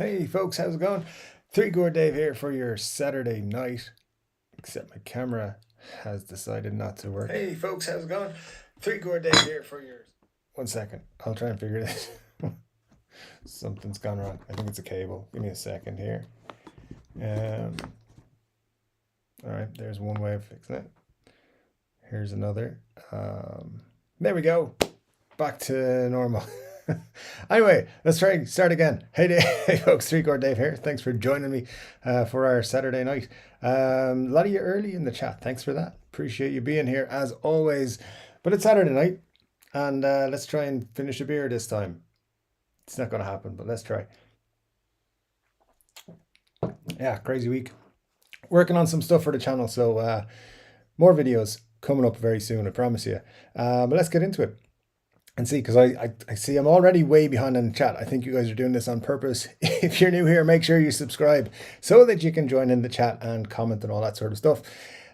Hey folks, how's it going? Chord Dave here for your Saturday night. Except my camera has decided not to work. Hey folks, how's it going? Chord Dave here for your... 1 second, I'll try and figure this. Something's gone wrong. I think it's a cable. Give me a second here. Alright, there's one way of fixing it. Here's another. There we go. Back to normal. Anyway, let's start again. Hey folks, Chord Dave here. Thanks for joining me for our Saturday night. A lot of you early in the chat. Thanks for that. Appreciate you being here as always. But it's Saturday night, and let's try and finish a beer this time. It's not going to happen, but let's try. Yeah, crazy week. Working on some stuff for the channel, so more videos coming up very soon, I promise you. But let's get into it. And see, because I see I'm already way behind in the chat. I think you guys are doing this on purpose. If you're new here, make sure you subscribe so that you can join in the chat and comment and all that sort of stuff.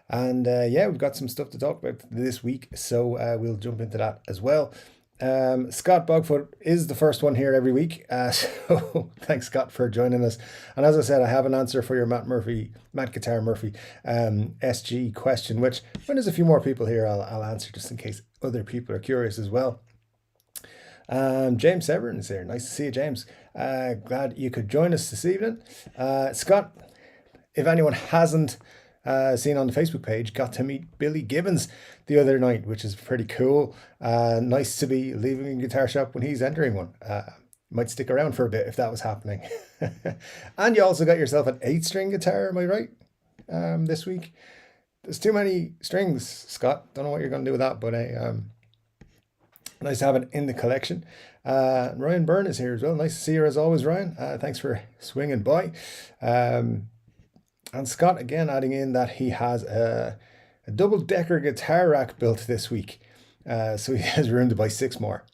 And yeah, we've got some stuff to talk about this week, so we'll jump into that as well. Scott Bogfoot is the first one here every week, so thanks Scott for joining us. And as I said, I have an answer for your Matt Guitar Murphy SG question, which when there's a few more people here, I'll answer just in case other people are curious as well. James Severin is here. Nice to see you, James. Glad you could join us this evening. Scott, if anyone hasn't seen on the Facebook page, got to meet Billy Gibbons the other night, which is pretty cool. Nice to be leaving a guitar shop when he's entering one. Might stick around for a bit if that was happening. And you also got yourself an 8-string guitar, am I right? This week. There's too many strings, Scott. Don't know what you're going to do with that, but nice to have it in the collection. Ryan Byrne is here as well. Nice to see you as always, Ryan. Thanks for swinging by. And Scott again adding in that he has a double-decker guitar rack built this week. So he has room to buy 6 more.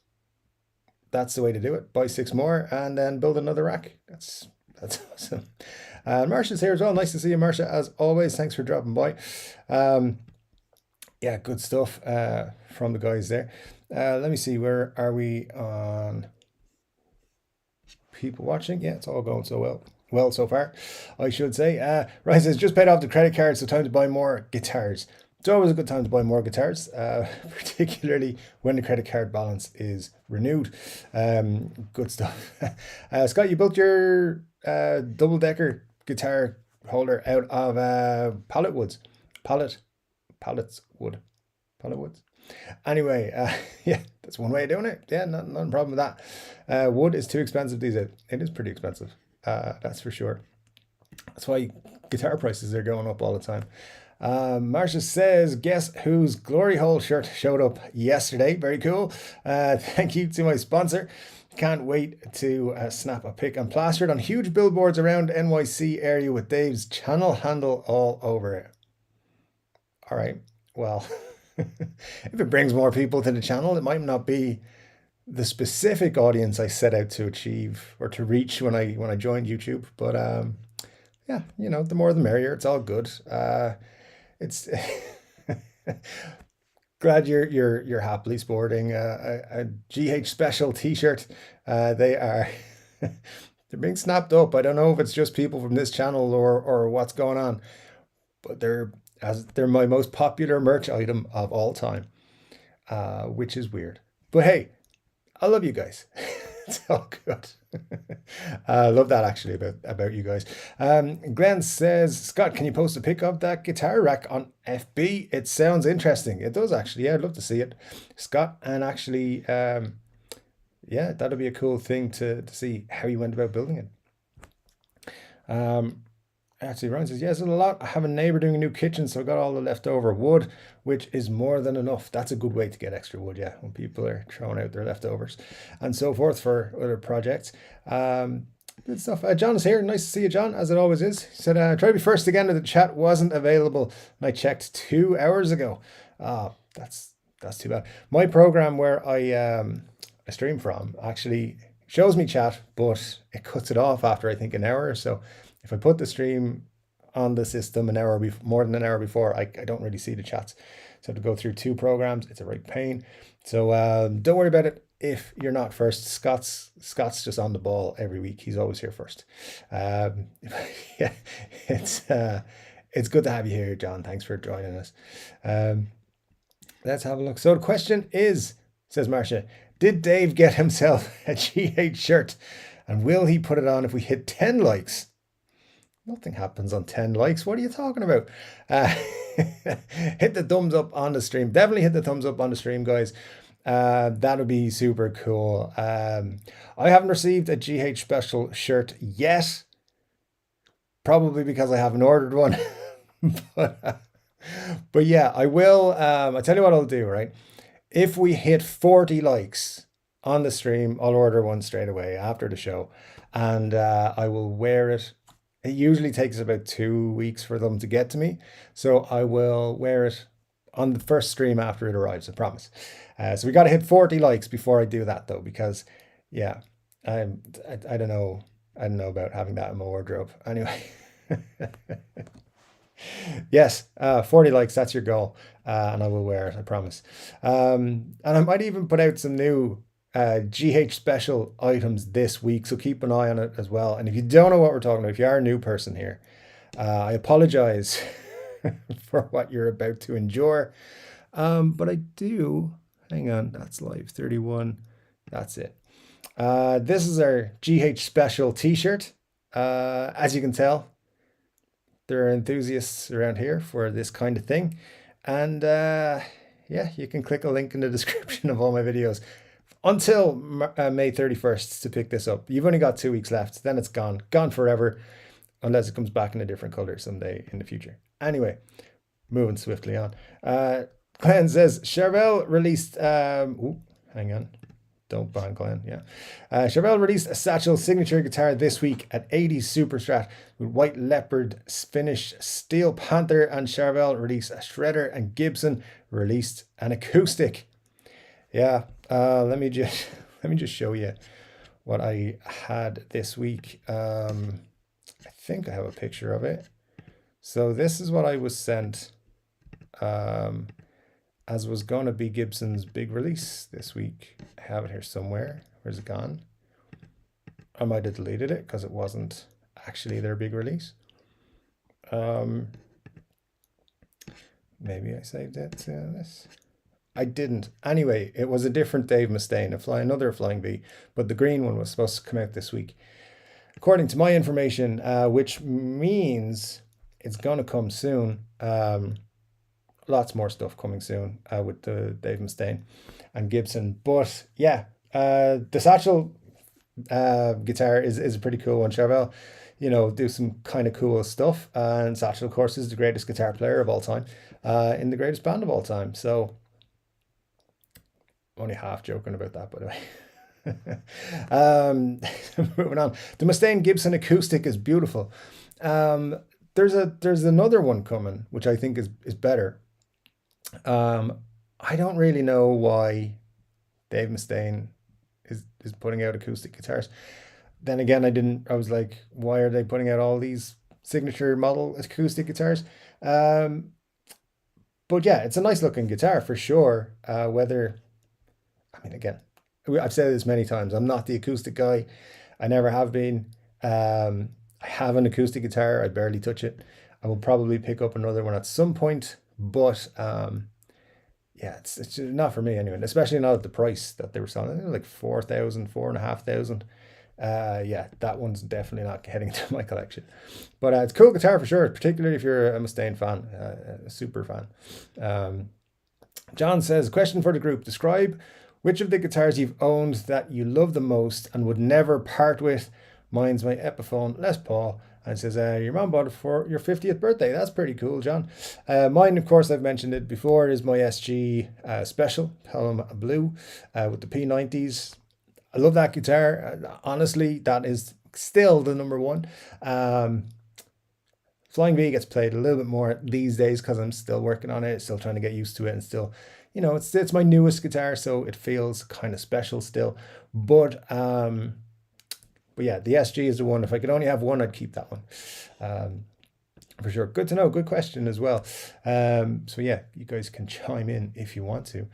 That's the way to do it. Buy 6 more and then build another rack. That's awesome. Marsha's here as well. Nice to see you, Marsha, as always. Thanks for dropping by. Yeah, good stuff from the guys there. Let me see, where are we on people watching? Yeah, it's all going so well so far, I should say. Ryan says, just paid off the credit card, so time to buy more guitars. It's always a good time to buy more guitars, particularly when the credit card balance is renewed. Good stuff. Scott, you built your double-decker guitar holder out of pallet woods. Anyway, yeah, that's one way of doing it. Yeah, not a problem with that. Wood is too expensive these days. It is pretty expensive, that's for sure. That's why guitar prices are going up all the time. Marsha says, guess whose glory hole shirt showed up yesterday? Very cool. Thank you to my sponsor. Can't wait to snap a pic and plaster it on huge billboards around NYC area with Dave's channel handle all over it. All right, well, if it brings more people to the channel, it might not be the specific audience I set out to achieve or to reach when I joined YouTube. But yeah, you know, the more the merrier. It's all good. It's glad you're happily sporting a GH Special T-shirt. They are they're being snapped up. I don't know if it's just people from this channel or what's going on, but they're my most popular merch item of all time, which is weird. But hey, I love you guys. It's all good. I love that actually about you guys. Glenn says, Scott, can you post a pic of that guitar rack on FB? It sounds interesting. It does actually. Yeah, I'd love to see it, Scott. And actually, yeah, that'll be a cool thing to see how you went about building it. Actually, Ryan says, yes, a lot. I have a neighbor doing a new kitchen, so I got all the leftover wood, which is more than enough. That's a good way to get extra wood, yeah, when people are throwing out their leftovers and so forth for other projects. Good stuff. John is here. Nice to see you, John, as it always is. He said, try to be first again, the chat wasn't available, and I checked 2 hours ago. That's too bad. My program where I stream from actually shows me chat, but it cuts it off after, I think, an hour or so. If I put the stream on the system more than an hour before, I don't really see the chats. So I have to go through 2 programs. It's a right pain. So don't worry about it. if you're not first. Scott's just on the ball every week. He's always here first. Yeah, it's good to have you here, John. Thanks for joining us. Let's have a look. So the question is, says Marcia, did Dave get himself a GH shirt? And will he put it on if we hit 10 likes? Nothing happens on 10 likes. What are you talking about? Hit the thumbs up on the stream. Definitely hit the thumbs up on the stream, guys. That would be super cool. I haven't received a GH special shirt yet. Probably because I haven't ordered one. but yeah, I will. I'll tell you what I'll do, right? If we hit 40 likes on the stream, I'll order one straight away after the show. And I will wear it. It usually takes about 2 weeks for them to get to me. So I will wear it on the first stream after it arrives, I promise. So we got to hit 40 likes before I do that, though, because, yeah, I don't know. I don't know about having that in my wardrobe. Anyway. Yes, 40 likes, that's your goal. And I will wear it, I promise. And I might even put out some new GH special items this week, so keep an eye on it as well. And if you don't know what we're talking about, if you are a new person here, I apologize for what you're about to endure, but I do, hang on, that's live 31, that's it. This is our GH special t-shirt. As you can tell, there are enthusiasts around here for this kind of thing, and yeah, you can click a link in the description of all my videos until May 31st to pick this up. You've only got 2 weeks left, then it's gone forever, unless it comes back in a different color someday in the future. Anyway, moving swiftly on. Glenn says, Charbel released, hang on, don't ban Glenn, yeah. Charbel released a Satchel signature guitar this week at 80s Super Strat with white leopard finish, Steel Panther, and Charbel released a Shredder, and Gibson released an acoustic. Yeah, let me just show you what I had this week. I think I have a picture of it. So this is what I was sent, as was going to be Gibson's big release this week. I have it here somewhere. Where's it gone? I might have deleted it because it wasn't actually their big release. Maybe I saved it to this. I didn't. Anyway, it was a different Dave Mustaine, another Flying V, but the green one was supposed to come out this week, according to my information, which means it's going to come soon. Lots more stuff coming soon with the Dave Mustaine and Gibson. But yeah, the Satchel guitar is a pretty cool one. Charbel, you know, do some kind of cool stuff. And Satchel, of course, is the greatest guitar player of all time, in the greatest band of all time. So, only half joking about that, by the way. Moving on. The Mustaine Gibson acoustic is beautiful. There's another one coming, which I think is better. I don't really know why Dave Mustaine is putting out acoustic guitars. Then again, I was like, why are they putting out all these signature model acoustic guitars? But yeah, it's a nice looking guitar for sure. I mean, again, I've said this many times, I'm not the acoustic guy. I never have been. I have an acoustic guitar. I barely touch it. I will probably pick up another one at some point, but yeah, it's not for me anyway, especially not at the price that they were selling. They were like 4,000, 4,500. Yeah, that one's definitely not heading to my collection. But it's a cool guitar for sure, particularly if you're a Mustaine fan, a super fan. John says, question for the group. Describe which of the guitars you've owned that you love the most and would never part with. Mine's my Epiphone Les Paul. And it says, your mom bought it for your 50th birthday. That's pretty cool, John. Mine, of course, I've mentioned it before, is my SG Special Pelham Blue with the P90s. I love that guitar. Honestly, that is still the number one. Flying V gets played a little bit more these days because I'm still working on it, still trying to get used to it, and still, you know, it's my newest guitar, so it feels kind of special still. But yeah, the SG is the one. If I could only have one, I'd keep that one. For sure. Good to know. Good question as well. So yeah, you guys can chime in if you want to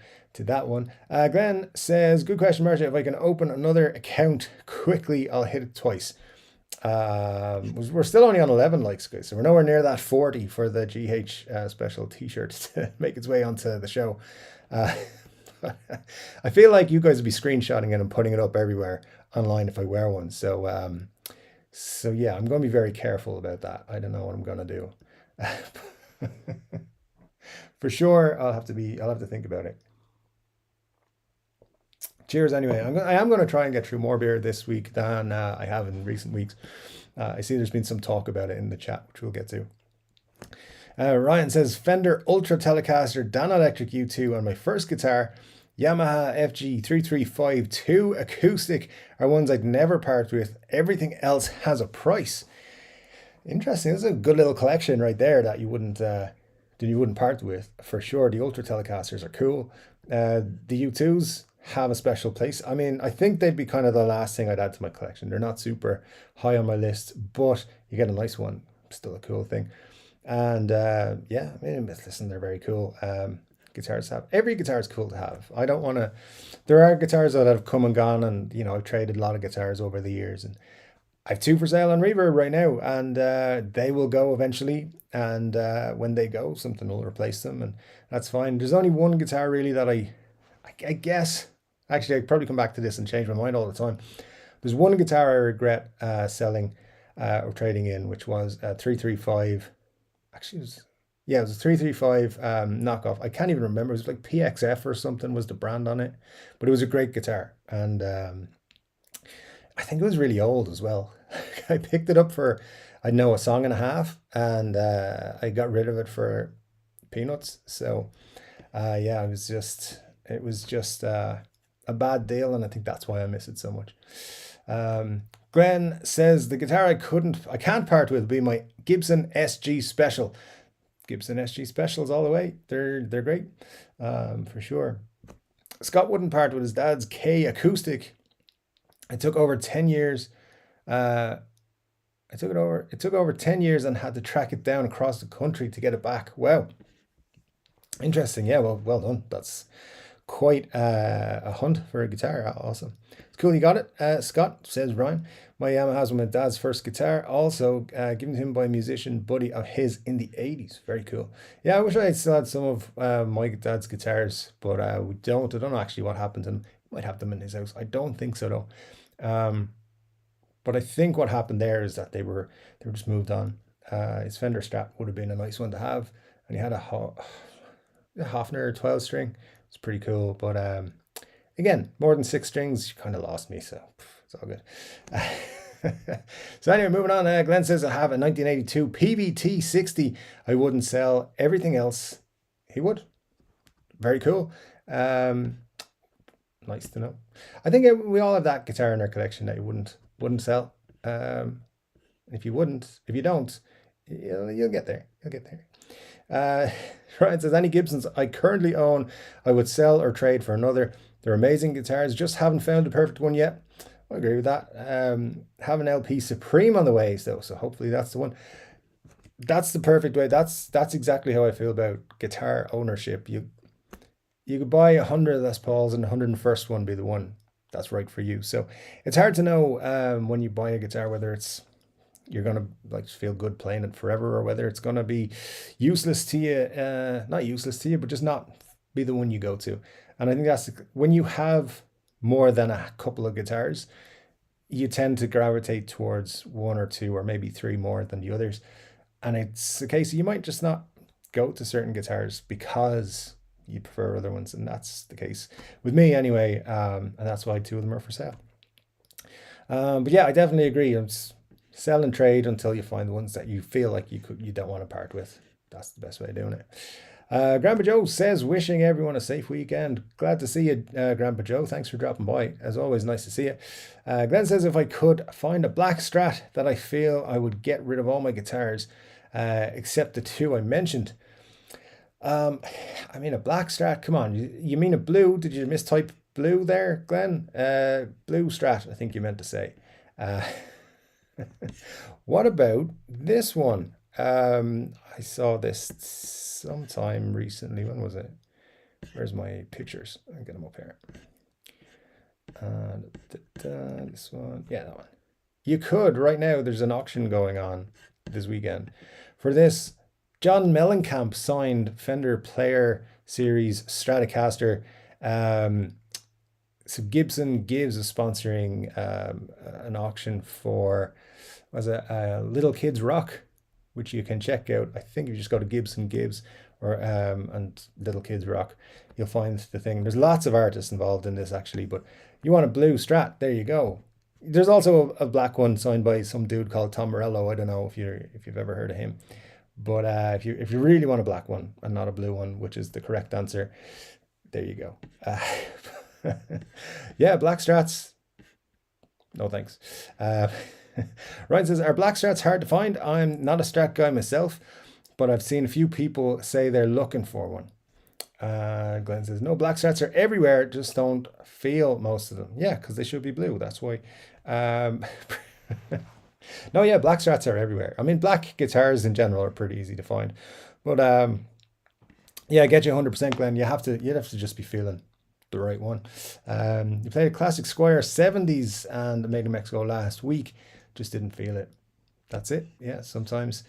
that one. Glenn says, good question, Marcia. If I can open another account quickly, I'll hit it twice. We're still only on 11 likes, guys, so we're nowhere near that 40 for the GH special t-shirt to make its way onto the show. I feel like you guys would be screenshotting it and putting it up everywhere online if I wear one. So so yeah, I'm going to be very careful about that. I don't know what I'm going to do. For sure, I'll have to think about it. Cheers anyway. I am going to try and get through more beer this week than I have in recent weeks. I see there's been some talk about it in the chat, which we'll get to. Ryan says, Fender Ultra Telecaster Dan Electric U2 on my first guitar, Yamaha FG3352 acoustic are ones I'd never part with. Everything else has a price. Interesting. This is a good little collection right there that you wouldn't part with, for sure. The Ultra Telecasters are cool. The U2s have a special place. I mean, I think they'd be kind of the last thing I'd add to my collection. They're not super high on my list, but you get a nice one. Still a cool thing. And yeah, I mean, listen, they're very cool. Guitars have, every guitar is cool to have. I don't want to, there are guitars that have come and gone, and you know, I've traded a lot of guitars over the years, and I have 2 for sale on Reverb right now, and they will go eventually, and when they go, something will replace them, and that's fine. There's only one guitar really that I guess, actually I'd probably come back to this and change my mind all the time. There's one guitar I regret selling or trading in, which was a 335, actually it was, yeah, it was a 335 knockoff. I can't even remember. It was like PXF or something was the brand on it. But it was a great guitar. And I think it was really old as well. I picked it up for, I know, a song and a half. And I got rid of it for peanuts. So yeah, it was just a bad deal. And I think that's why I miss it so much. Glenn says, the guitar I can't part with will be my Gibson SG Special. Gibson SG Specials all the way. They're great, for sure. Scott wouldn't part with his dad's K acoustic. It took over 10 years. It took over 10 years and had to track it down across the country to get it back. Wow. Interesting. Yeah, well done. That's quite a hunt for a guitar. Awesome. It's cool you got it, Scott, says Ryan. My Yamaha was my dad's first guitar, also given to him by a musician buddy of his in the 80s. Very cool. Yeah, I wish I had still had some of my dad's guitars, but we don't. I don't know actually what happened to them. Might have them in his house. I don't think so though. But I think what happened there is that they were just moved on. His Fender Strat would have been a nice one to have, and he had a Hofner 12 string. It's pretty cool, but again, more than 6 strings, you kind of lost me, so it's all good. So anyway, moving on. Glenn says, I have a 1982 PVT 60. I wouldn't sell. Everything else, he would. Very cool. Nice to know. I think we all have that guitar in our collection that you wouldn't sell. If you don't, you'll get there. You'll get there. Ryan says, any Gibsons I currently own, I would sell or trade for another. They're amazing guitars, just haven't found the perfect one yet. I agree with that. Have an LP Supreme on the way, so hopefully that's the one. That's the perfect way. That's exactly how I feel about guitar ownership. You could buy 100 Les Pauls and the 101st one be the one that's right for you. So it's hard to know when you buy a guitar whether you're gonna like feel good playing it forever, or whether it's gonna be useless to you. Not useless to you, but just not be the one you go to. And I think that's when you have more than a couple of guitars, you tend to gravitate towards 1 or 2 or maybe 3 more than the others. And it's the case you might just not go to certain guitars because you prefer other ones, and that's the case with me anyway. And that's why 2 of them are for sale. But yeah, I definitely agree. Sell and trade until you find the ones that you feel like you don't want to part with. That's the best way of doing it. Grandpa Joe says, wishing everyone a safe weekend. Glad to see you, Grandpa Joe. Thanks for dropping by. As always, nice to see you. Glenn says, if I could find a black Strat that I feel I would get rid of all my guitars, except the 2 I mentioned. I mean, a black Strat, come on. You mean a blue? Did you mistype blue there, Glenn? Blue Strat, I think you meant to say. What about this one? I saw this sometime recently. When was it? Where's my pictures? I'll get them up here. This one. Yeah, that one. You could, right now, there's an auction going on this weekend for this. John Mellencamp signed Fender Player Series Stratocaster. So Gibson Gives is sponsoring an auction for, Little Kids Rock, which you can check out. I think if you just go to Gibson Gives or and Little Kids Rock, you'll find the thing. There's lots of artists involved in this actually, but you want a blue Strat, there you go. There's also a black one signed by some dude called Tom Morello. I don't know if you've ever heard of him, but if you really want a black one and not a blue one, which is the correct answer, there you go. Yeah, black Strats. No thanks. Ryan says, are black Strats hard to find? I'm not a Strat guy myself, but I've seen a few people say they're looking for one. Glenn says, no, black Strats are everywhere, just don't feel most of them. Yeah, because they should be blue, that's why. No, yeah, black Strats are everywhere. I mean, black guitars in general are pretty easy to find. But yeah, I get you 100%, Glenn. You'd have to just be feeling the right one. You played a classic Squire 70s and Made in Mexico last week. Just didn't feel it. That's it. Yeah, sometimes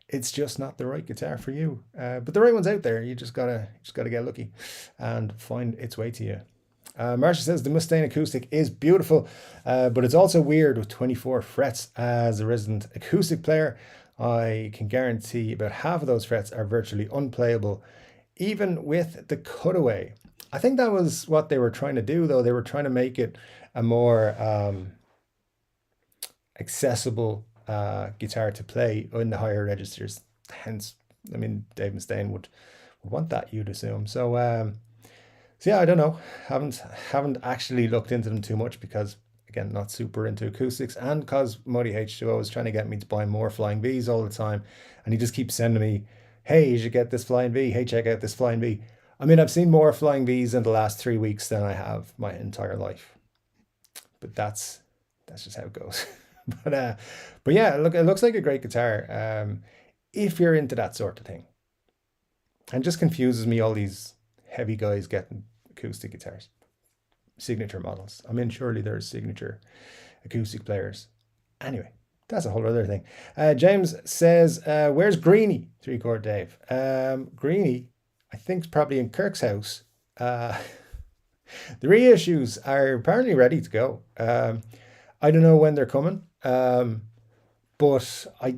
it's just not the right guitar for you. But the right one's out there. You just gotta get lucky and find its way to you. Marcia says the Mustang acoustic is beautiful, but it's also weird with 24 frets. As a resident acoustic player, I can guarantee about half of those frets are virtually unplayable, even with the cutaway. I think that was what they were trying to do, though. They were trying to make it a more accessible guitar to play in the higher registers. Hence, I mean, Dave Mustaine would want that, you'd assume. So yeah, I don't know. Haven't actually looked into them too much because, again, not super into acoustics, and because Muddy H2O is trying to get me to buy more Flying Vs all the time, and he just keeps sending me, hey, you should get this Flying V. Hey, check out this Flying V. I mean, I've seen more Flying Vs in the last 3 weeks than I have my entire life. But that's just how it goes. But yeah, look, it looks like a great guitar if you're into that sort of thing. And just confuses me, all these heavy guys getting acoustic guitars, signature models. I mean, surely there's signature acoustic players. Anyway, that's a whole other thing. James says, where's Greenie? 3-Chord Dave. Greenie, I think, is probably in Kirk's house. The reissues are apparently ready to go. I don't know when they're coming. But I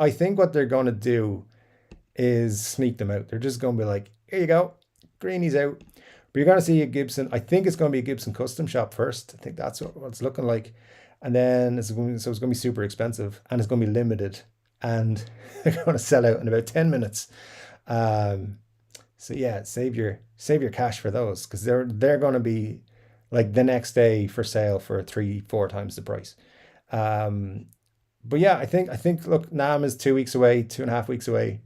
think what they're going to do is sneak them out. They're just going to be like, here you go, Greenie's out. But you're going to see a Gibson. I think it's going to be a Gibson custom shop first. I think that's what it's looking like. And then it's going to be super expensive, and it's going to be limited, and they're going to sell out in about 10 minutes. So yeah, save your cash for those, because they're going to be like the next day for sale for 3-4 times the price. But yeah, I think look, NAMM is 2 weeks away, 2.5 weeks away,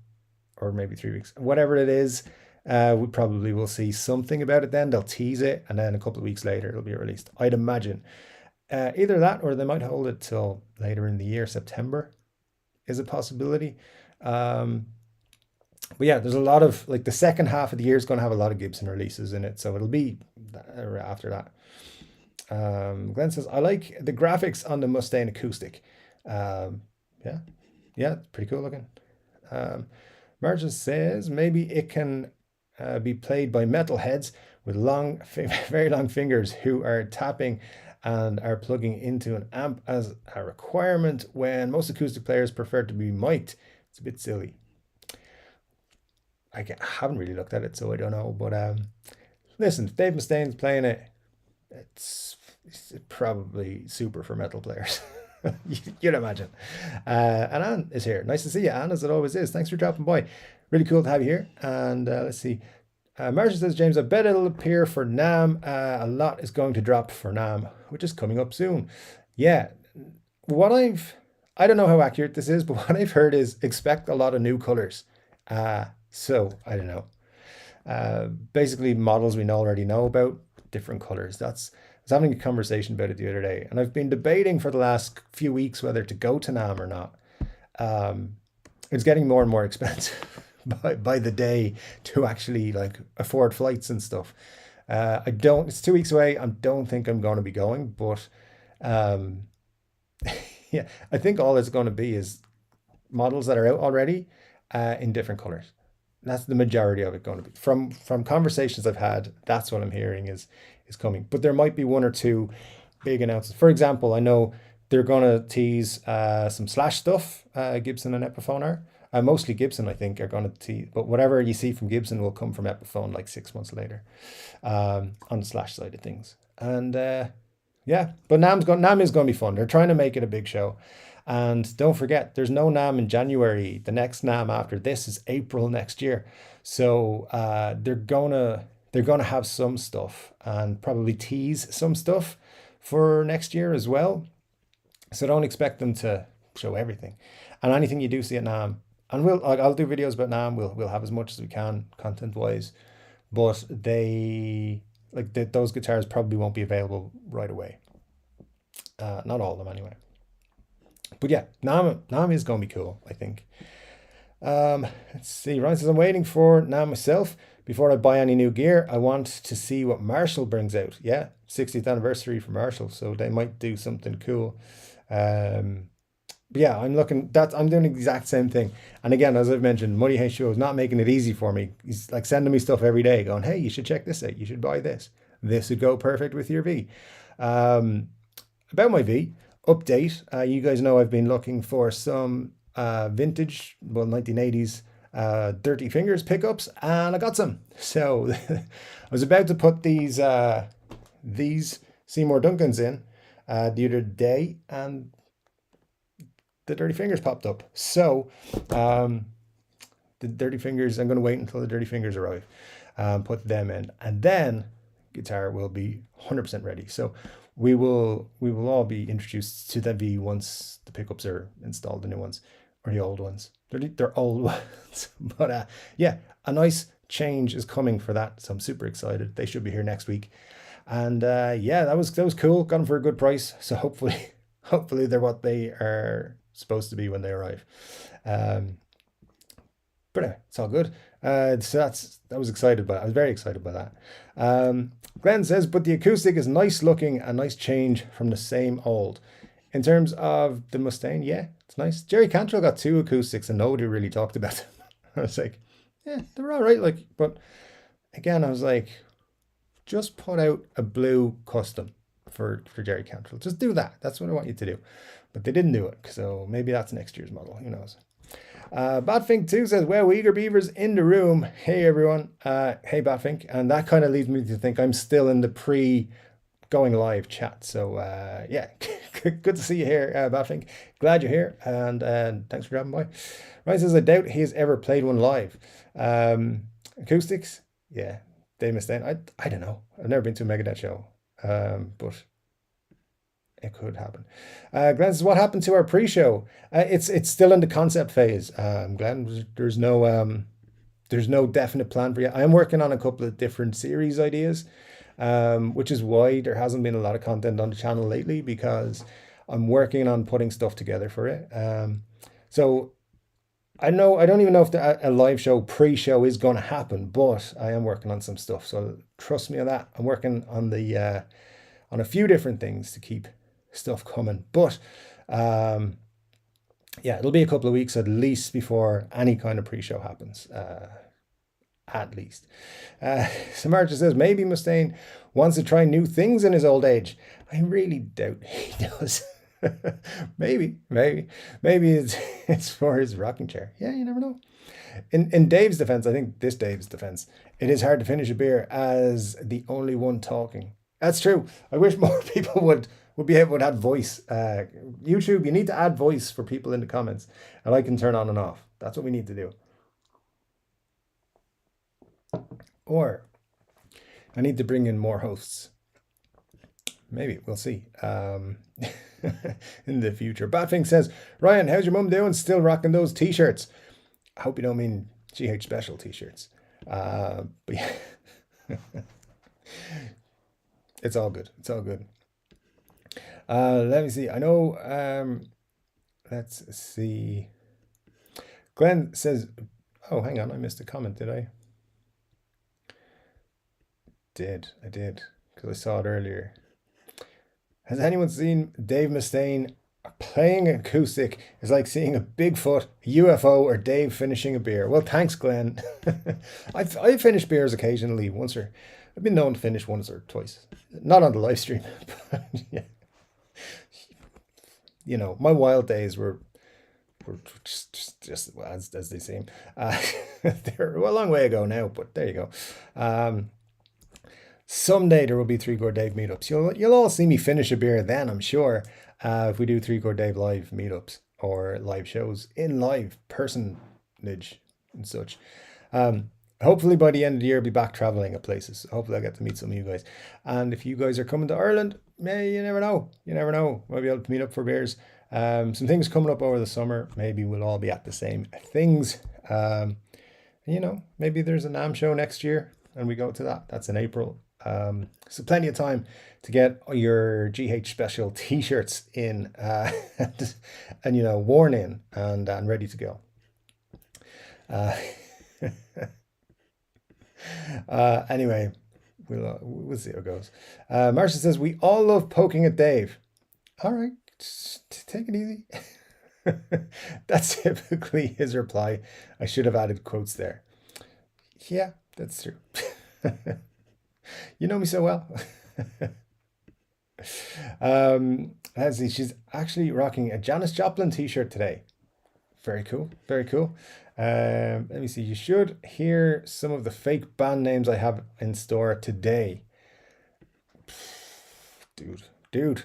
or maybe 3 weeks, whatever it is. We probably will see something about it then. They'll tease it, and then a couple of weeks later it'll be released, I'd imagine. Either that, or they might hold it till later in the year. September is a possibility. But yeah, there's a lot of, like, the second half of the year is going to have a lot of Gibson releases in it, so it'll be after that. Glenn says, I like the graphics on the Mustang acoustic. Yeah, pretty cool looking. Marge says maybe it can be played by metalheads with very long fingers who are tapping and are plugging into an amp as a requirement when most acoustic players prefer to be mic'd. It's a bit silly. I haven't really looked at it, so I don't know. But listen, if Dave Mustaine's playing it, it's probably super for metal players. You'd imagine. And Anne is here. Nice to see you, Anne, as it always is. Thanks for dropping by. Really cool to have you here. And let's see. Marcia says, James, I bet it'll appear for NAMM. A lot is going to drop for NAMM, which is coming up soon. Yeah. I don't know how accurate this is, but what I've heard is expect a lot of new colors. So I don't know. Basically models we already know about, different colors. I was having a conversation about it the other day, and I've been debating for the last few weeks whether to go to NAMM or not. it's getting more and more expensive by the day to actually like afford flights and stuff. I don't. It's 2 weeks away. I don't think I'm going to be going, but um, yeah, I think all it's going to be is models that are out already in different colors. That's the majority of it going to be. From conversations I've had, that's what I'm hearing is coming. But there might be one or two big announcements. For example, I know they're going to tease some Slash stuff. Gibson and Epiphone are. Mostly Gibson, I think, are going to tease. But whatever you see from Gibson will come from Epiphone like 6 months later, on the Slash side of things. And yeah, but NAMM is going to be fun. They're trying to make it a big show. And don't forget, there's no NAMM in January. The next NAMM after this is April next year. So they're gonna have some stuff and probably tease some stuff for next year as well. So don't expect them to show everything. And anything you do see at NAMM, and I'll do videos about NAMM. We'll have as much as we can content wise, but those guitars probably won't be available right away. Not all of them anyway. But yeah, NAMM is going to be cool, I think. Let's see. Ryan says, I'm waiting for NAMM myself. Before I buy any new gear, I want to see what Marshall brings out. Yeah, 60th anniversary for Marshall, so they might do something cool. But yeah, I'm doing the exact same thing. And again, as I've mentioned, Muddy Hay Show is not making it easy for me. He's like sending me stuff every day going, hey, you should check this out. You should buy this. This would go perfect with your V. About my V update, you guys know I've been looking for some vintage, 1980s Dirty Fingers pickups, and I got some. So I was about to put these Seymour Duncans in the other day, and the Dirty Fingers popped up. So the Dirty Fingers, I'm going to wait until the Dirty Fingers arrive, put them in, and then guitar will be 100% ready. So we will all be introduced to the V once the pickups are installed, the new ones or the old ones. They're old ones, but yeah, a nice change is coming for that. So I'm super excited. They should be here next week, and yeah, that was cool. Got them for a good price. So hopefully they're what they are supposed to be when they arrive. But anyway, it's all good. So I was excited by it. I was very excited by that. Glenn says, but the acoustic is nice looking, a nice change from the same old. In terms of the Mustang, yeah, it's nice. Jerry Cantrell got 2 acoustics and nobody really talked about them. I was like, yeah, they were all right. Like, but again, I was like, just put out a blue custom for Jerry Cantrell. Just do that. That's what I want you to do. But they didn't do it. So maybe that's next year's model. Who knows? Badfink2 says, well, Eager Beavers in the room. Hey, everyone. Hey, Badfink. And that kind of leads me to think I'm still in the pre-going live chat. So, yeah, good to see you here, Badfink. Glad you're here. And thanks for dropping by. Ryan says, I doubt he's ever played one live. Acoustics? Yeah. Dave Mustaine. I don't know. I've never been to a Megadeth show. But it could happen. Glenn says, what happened to our pre-show? It's still in the concept phase. Glenn, there's no definite plan for you. I am working on a couple of different series ideas, which is why there hasn't been a lot of content on the channel lately, because I'm working on putting stuff together for it. So I don't even know if a live show pre-show is going to happen, but I am working on some stuff. So trust me on that. I'm working on on a few different things to keep stuff coming, but yeah, it'll be a couple of weeks at least before any kind of pre-show happens, at least. So Marcia says, maybe Mustaine wants to try new things in his old age. I really doubt he does. maybe it's for his rocking chair. Yeah, you never know. In Dave's defense, I think Dave's defense, it is hard to finish a beer as the only one talking. That's true. I wish more people would be able to add voice. YouTube, you need to add voice for people in the comments, and I can turn on and off. That's what we need to do. Or I need to bring in more hosts. Maybe, we'll see. In the future. Badfink says, Ryan, how's your mum doing? Still rocking those t-shirts? I hope you don't mean GH Special t-shirts. But yeah. It's all good. It's all good. Let me see. I know, let's see. Glenn says, oh, hang on, I missed a comment, did I? I did, because I saw it earlier. Has anyone seen Dave Mustaine playing acoustic? Is like seeing a Bigfoot, a UFO, or Dave finishing a beer. Well, thanks, Glenn. I finish beers occasionally. I've been known to finish once or twice. Not on the live stream, but yeah. You know, my wild days were just well, as they seem. They're a long way ago now, but there you go. Someday there will be Three Chord Dave meetups. You'll all see me finish a beer then, I'm sure. If we do Three Chord Dave live meetups or live shows in live personage and such. Hopefully by the end of the year, I'll be back traveling at places. Hopefully I get to meet some of you guys. And if you guys are coming to Ireland, you never know. You never know. We'll be able to meet up for beers. Some things coming up over the summer. Maybe we'll all be at the same things. You know, maybe there's a NAMM show next year and we go to that. That's in April. So plenty of time to get your GH special t-shirts in and you know, worn in and ready to go. Anyway, we'll see how it goes. Marcia says, we all love poking at Dave. All right, just take it easy. That's typically his reply. I should have added quotes there. Yeah, that's true. You know me so well. Let's see, she's actually rocking a Janis Joplin t-shirt today. Very cool, very cool. Let me see, you should hear some of the fake band names I have in store today. Dude.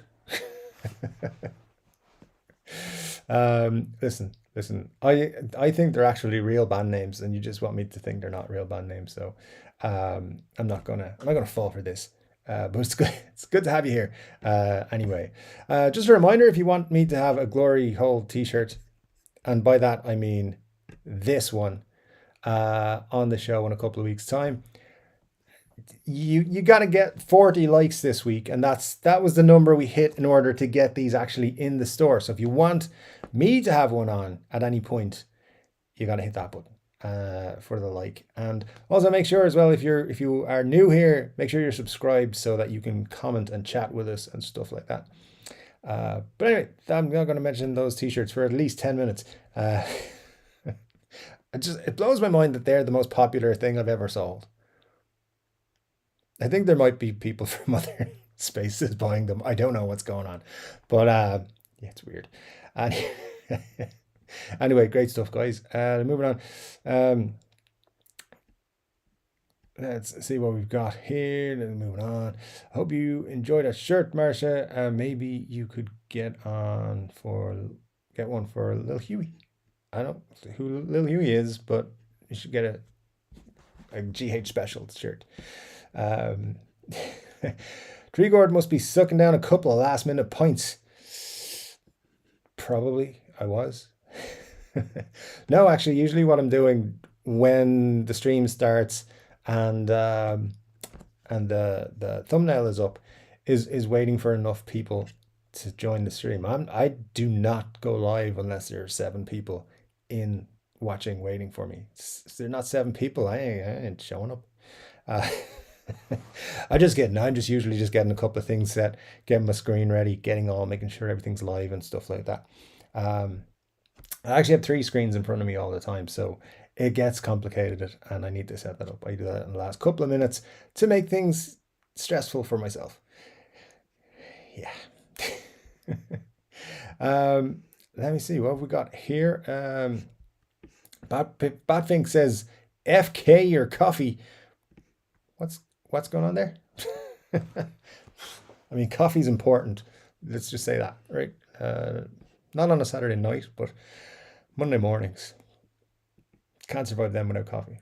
Listen, I think they're actually real band names and you just want me to think they're not real band names, so I'm not gonna fall for this. But it's good to have you here. Anyway, just a reminder, if you want me to have a glory hole t-shirt, and by that I mean this one, on the show in a couple of weeks' time, you got to get 40 likes this week, and that was the number we hit in order to get these actually in the store. So if you want me to have one on at any point, you got to hit that button for the like. And also make sure as well, if you are new here, make sure you're subscribed so that you can comment and chat with us and stuff like that. But anyway, I'm not going to mention those t-shirts for at least 10 minutes. It blows my mind that they're the most popular thing I've ever sold. I think there might be people from other spaces buying them. I don't know what's going on, but yeah, it's weird. And anyway, great stuff, guys. Moving on. Let's see what we've got here. Then moving on. I hope you enjoyed that shirt, Marcia. Maybe you could get one for Lil Huey. I don't know who Lil Huey is, but you should get a GH special shirt. Three-Chord must be sucking down a couple of last-minute points. Probably I was. No, actually, usually what I'm doing when the stream starts and the thumbnail is up is waiting for enough people to join the stream. I do not go live unless there are 7 people in watching waiting for me. If they're not 7 people, I ain't showing up. I'm just usually just getting a couple of things set, getting my screen ready, making sure everything's live and stuff like that. I actually have 3 screens in front of me all the time, so it gets complicated and I need to set that up. I do that in the last couple of minutes to make things stressful for myself. Yeah. Let me see what have we got here. Batfink says, FK your coffee. What's going on there? I mean, coffee's important. Let's just say that, right? Not on a Saturday night, but Monday mornings. Can't survive them without coffee.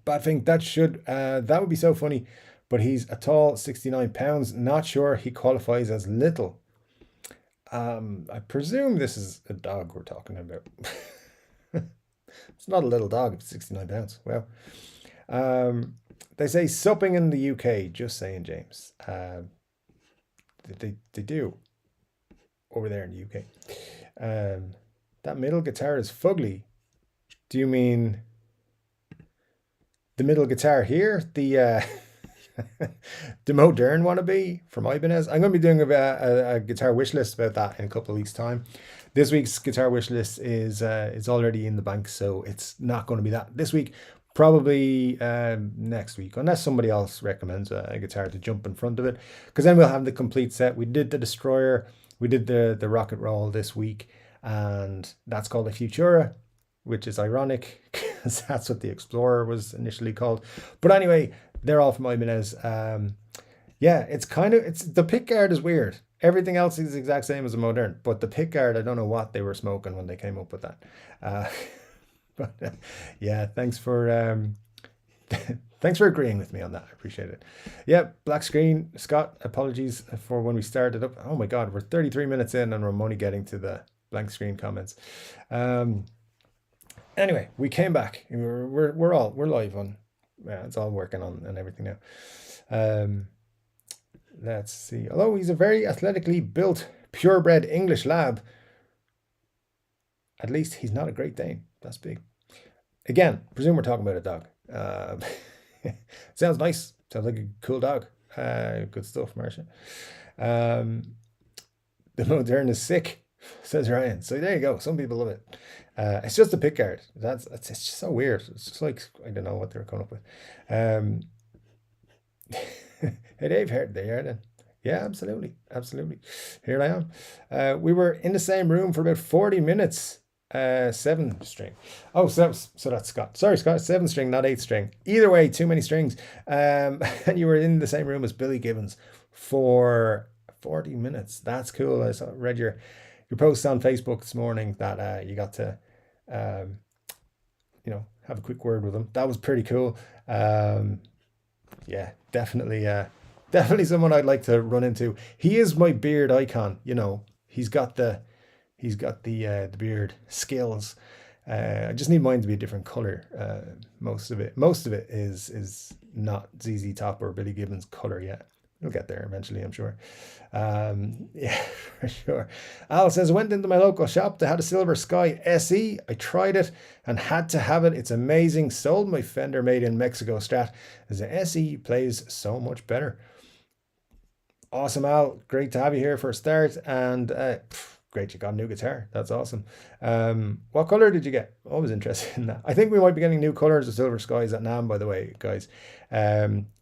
Badfink, that would be so funny, but he's a tall 69 pounds. Not sure he qualifies as little. I presume this is a dog we're talking about. It's not a little dog, it's 69 pounds. Well, they say supping in the UK, just saying, James. They do over there in the UK. That middle guitar is fugly. Do you mean the middle guitar here? The modern wannabe from Ibanez. I'm going to be doing a guitar wish list about that in a couple of weeks' time. This week's guitar wish list is already in the bank, so it's not going to be that this week. Probably next week, unless somebody else recommends a guitar to jump in front of it, because then we'll have the complete set. We did the Destroyer, we did the RocknRoll this week, and that's called a Futura, which is ironic because that's what the Explorer was initially called. But anyway, they're all from Ibanez. Yeah, it's the pickguard is weird. Everything else is the exact same as a modern, but the pickguard, I don't know what they were smoking when they came up with that. But yeah, thanks for agreeing with me on that. I appreciate it. Yeah, black screen. Scott, apologies for when we started up. Oh my God, we're 33 minutes in and we're only getting to the blank screen comments. Anyway, we came back. We're live on. Yeah, it's all working on and everything now. Let's see. Although he's a very athletically built, purebred English lab, at least he's not a Great Dane. That's big. Again, presume we're talking about a dog. Sounds nice. Sounds like a cool dog. Good stuff, Marcia. The modern is sick, says Ryan. So there you go. Some people love it. It's just a pickguard. It's just so weird. It's just like, I don't know what they were coming up with. Hey Dave, there then. Yeah, absolutely. Here I am. We were in the same room for about 40 minutes. 7 string. Oh, so that's Scott. Sorry, Scott. 7 string, not 8 string. Either way, too many strings. And you were in the same room as Billy Gibbons for 40 minutes. That's cool. I read your post on Facebook this morning that you got to have a quick word with him. That was pretty cool. Yeah, definitely someone I'd like to run into. He is my beard icon. He's got the beard skills. I just need mine to be a different color. Most of it is not ZZ Top or Billy Gibbons color yet. We'll get there eventually, I'm sure. Yeah, for sure. Al says, I went into my local shop. They had a Silver Sky SE. I tried it and had to have it. It's amazing. Sold my Fender made in Mexico Strat, as the SE plays so much better. Awesome, Al. Great to have you here for a start. And great, you got a new guitar. That's awesome. What color did you get? Always interested in that. I think we might be getting new colors of Silver Skies at NAMM, by the way, guys.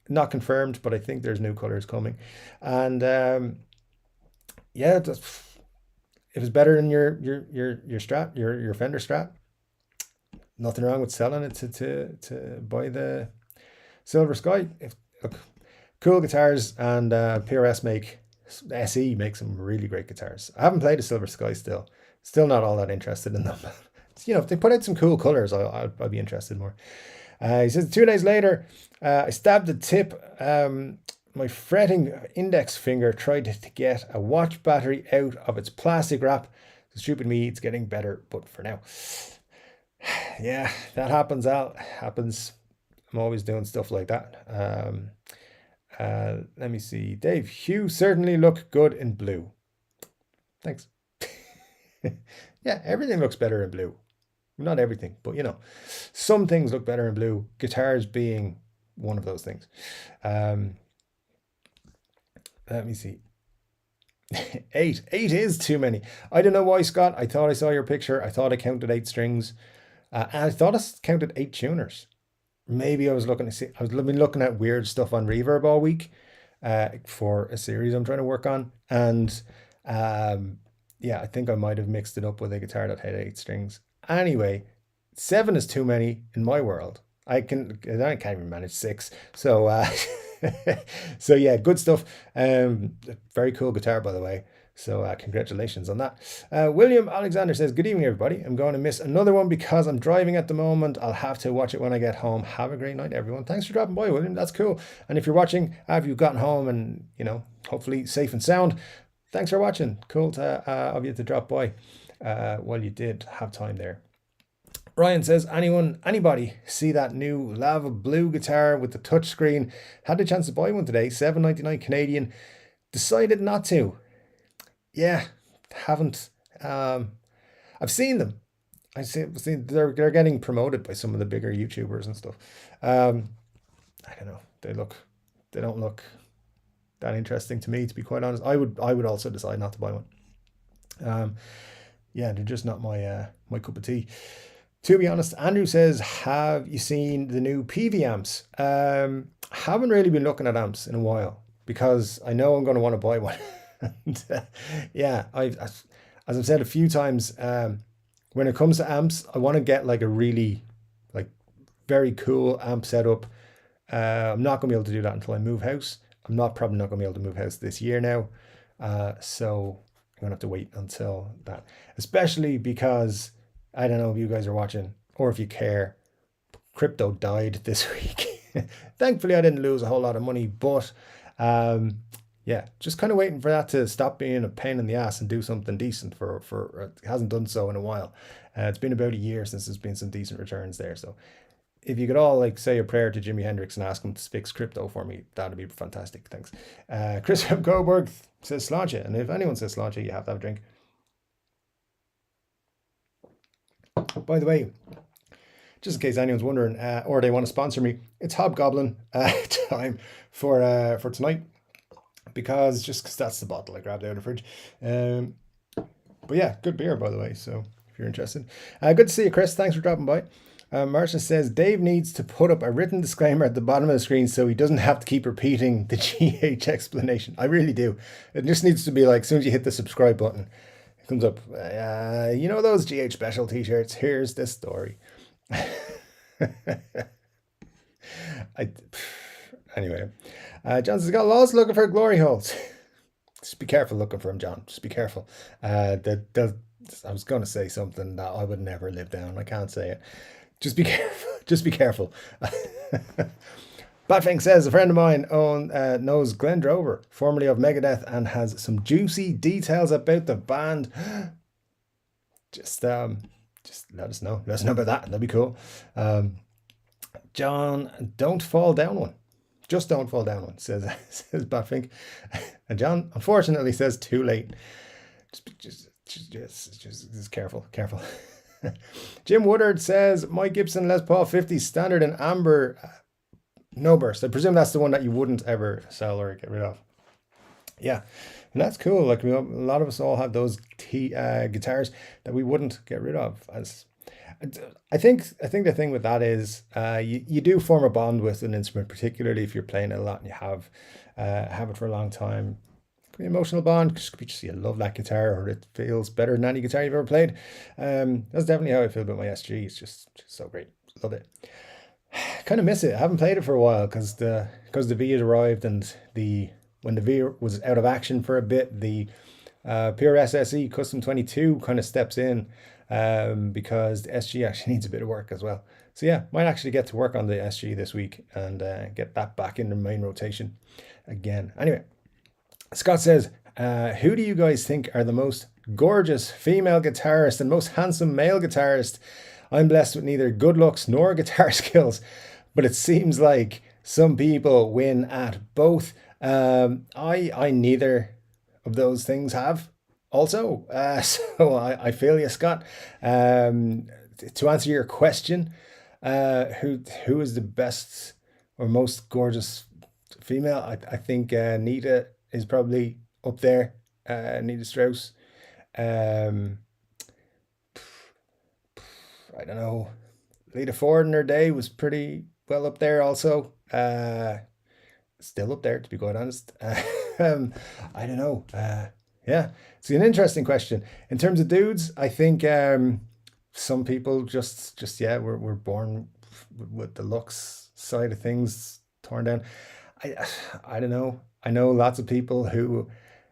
Not confirmed, but I think there's new colors coming. And yeah, it was better than your Strat, your Fender Strat. Nothing wrong with selling it to buy the Silver Sky. Look, cool guitars, and PRS SE makes some really great guitars. I haven't played a Silver Sky still not all that interested in them. If they put out some cool colors, I'll be interested more. He says 2 days later, I stabbed the tip. My fretting index finger tried to get a watch battery out of its plastic wrap. So stupid me, it's getting better, but for now. Yeah, that happens, Al. Happens. I'm always doing stuff like that. Let me see. Dave, Hugh certainly look good in blue. Thanks. Yeah, everything looks better in blue. Not everything, but some things look better in blue. Guitars being one of those things. Let me see. 8 is too many. I don't know why, Scott. I thought I saw your picture. I thought I counted 8 strings. And I thought I counted 8 tuners. Maybe I was looking to see. I've been looking at weird stuff on Reverb all week for a series I'm trying to work on, and yeah, I think I might have mixed it up with a guitar that had 8 strings. Anyway, 7 is too many in my world. I can't even manage 6. So so yeah, good stuff. Very cool guitar, by the way. So congratulations on that. William Alexander says, good evening, everybody. I'm going to miss another one because I'm driving at the moment. I'll have to watch it when I get home. Have a great night, everyone. Thanks for dropping by, William. That's cool. And if you're watching, have you gotten home and, hopefully safe and sound? Thanks for watching. Cool of you to drop by while you did have time there. Ryan says, anybody see that new lava blue guitar with the touchscreen? Had the chance to buy one today, $7.99 Canadian. Decided not to. Yeah, haven't. I I've seen them. I've seen they're getting promoted by some of the bigger YouTubers and stuff. I don't know. They don't look that interesting to me, to be quite honest. I would also decide not to buy one. Yeah, they're just not my cup of tea. To be honest, Andrew says, have you seen the new PV amps? Haven't really been looking at amps in a while because I know I'm going to want to buy one. And, yeah, as I've said a few times, when it comes to amps, I want to get like a really like very cool amp setup. I'm not going to be able to do that until I move house. I'm probably not going to be able to move house this year now. So I'm going to have to wait until that, especially because I don't know if you guys are watching or if you care. Crypto died this week. Thankfully, I didn't lose a whole lot of money, but yeah, just kind of waiting for that to stop being a pain in the ass and do something decent for it hasn't done so in a while. It's been about a year since there's been some decent returns there. So if you could all like say a prayer to Jimi Hendrix and ask him to fix crypto for me, that'd be fantastic. Thanks. Chris from Coburg says sláinte, and if anyone says sláinte, you have to have a drink. By the way, just in case anyone's wondering, or they want to sponsor me, it's Hobgoblin time for tonight, because that's the bottle I grabbed out of the fridge. But yeah, good beer, by the way, so if you're interested. Good to see you, Chris. Thanks for dropping by. Marcia says, Dave needs to put up a written disclaimer at the bottom of the screen so he doesn't have to keep repeating the GH explanation. I really do. It just needs to be like, as soon as you hit the subscribe button, it comes up, you know those GH special t-shirts? Here's the story. Anyway, John says, got lost looking for glory holes. Just be careful looking for them, John. Just be careful. I was going to say something that I would never live down. I can't say it. Just be careful. Just be careful. Batfink says, a friend of mine knows Glenn Drover, formerly of Megadeth, and has some juicy details about the band. Just let us know. Let us know about that. That'd be cool. John, don't fall down one. Just don't fall down one, says Batfink. And John, unfortunately, says too late. Just careful. Jim Woodard says, my Gibson Les Paul 50 standard in amber, no burst. I presume that's the one that you wouldn't ever sell or get rid of. Yeah, and that's cool. Like, a lot of us all have those guitars that we wouldn't get rid of. I think the thing with that is you do form a bond with an instrument, particularly if you're playing it a lot and you have it for a long time. An emotional bond, just you love that guitar, or it feels better than any guitar you've ever played. That's definitely how I feel about my SG. It's just so great. Love it. Kind of miss it. I haven't played it for a while because the V had arrived, and when the V was out of action for a bit, the Pure SSE Custom 22 kind of steps in because the SG actually needs a bit of work as well. So yeah, might actually get to work on the SG this week and get that back in the main rotation again. Anyway, Scott says, who do you guys think are the most gorgeous female guitarist and most handsome male guitarist? I'm blessed with neither good looks nor guitar skills, but it seems like some people win at both. I neither of those things have also. So I feel you, Scott. To answer your question, who is the best or most gorgeous female? I think Nita is probably up there. Nita Strauss. I don't know. Lita Ford in her day was pretty well up there also. Still up there, to be quite honest. I don't know. Yeah, it's an interesting question. In terms of dudes, I think some people just we're born with the looks side of things torn down. I don't know. I know lots of people who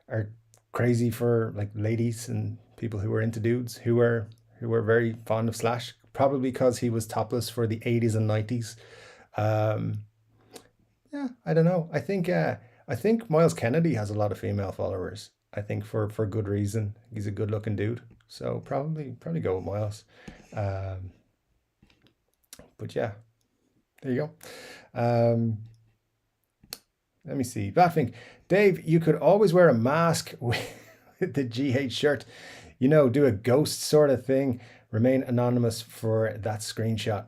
are crazy for like ladies, and people who are into dudes who are very fond of Slash, probably because he was topless for the 80s and 90s. Yeah, I don't know. I think Miles Kennedy has a lot of female followers. I think for good reason. He's a good looking dude. So probably go with Miles. But yeah, there you go. Let me see. Batfink. Dave, you could always wear a mask with the GH shirt. you know, do a ghost sort of thing, remain anonymous for that screenshot.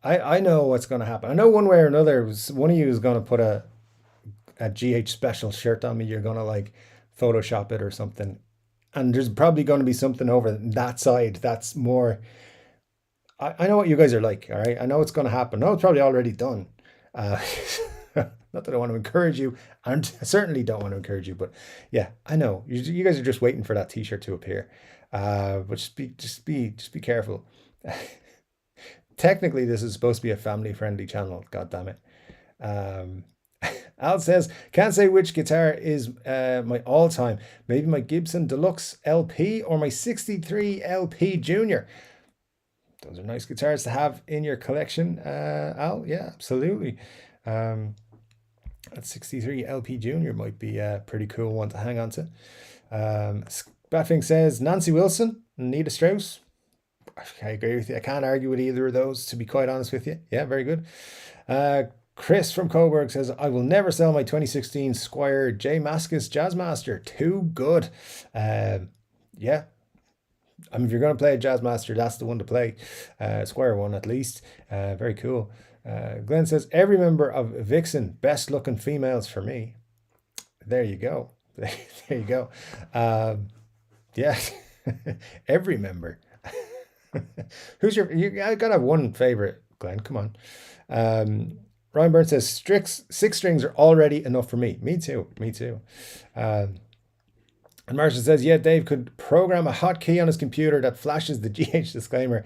I know what's going to happen. I know one way or another, one of you is going to put a GH special shirt on me. You're going to like Photoshop it or something. And there's probably going to be something over that side that's more. I know what you guys are like, all right? I know it's going to happen. No, it's probably already done. Uh, not that I want to encourage you, and I certainly don't want to encourage you, but yeah, I know you guys are just waiting for that T-shirt to appear. But just be careful. Technically, this is supposed to be a family-friendly channel. God damn it. Al says, can't say which guitar is my all-time. Maybe my Gibson Deluxe LP or my 63 LP Junior. Those are nice guitars to have in your collection, Al. Yeah, absolutely. That 63 LP Junior might be a pretty cool one to hang on to. Batfink says, Nancy Wilson, Nita Strauss. I agree with you. I can't argue with either of those, to be quite honest with you. Yeah, very good. Chris from Coburg says, I will never sell my 2016 Squier J. Mascis Jazzmaster. Too good. Yeah. I mean, if you're going to play a Jazzmaster, that's the one to play. Squier one, at least. Very cool. Glenn says, every member of Vixen, best looking females for me. There you go. There you go. Yeah. Every member. Who's I gotta have one favorite, Glenn. Come on. Ryan Burns says, six strings are already enough for me. Me too. And Marshall says, yeah, Dave could program a hotkey on his computer that flashes the GH disclaimer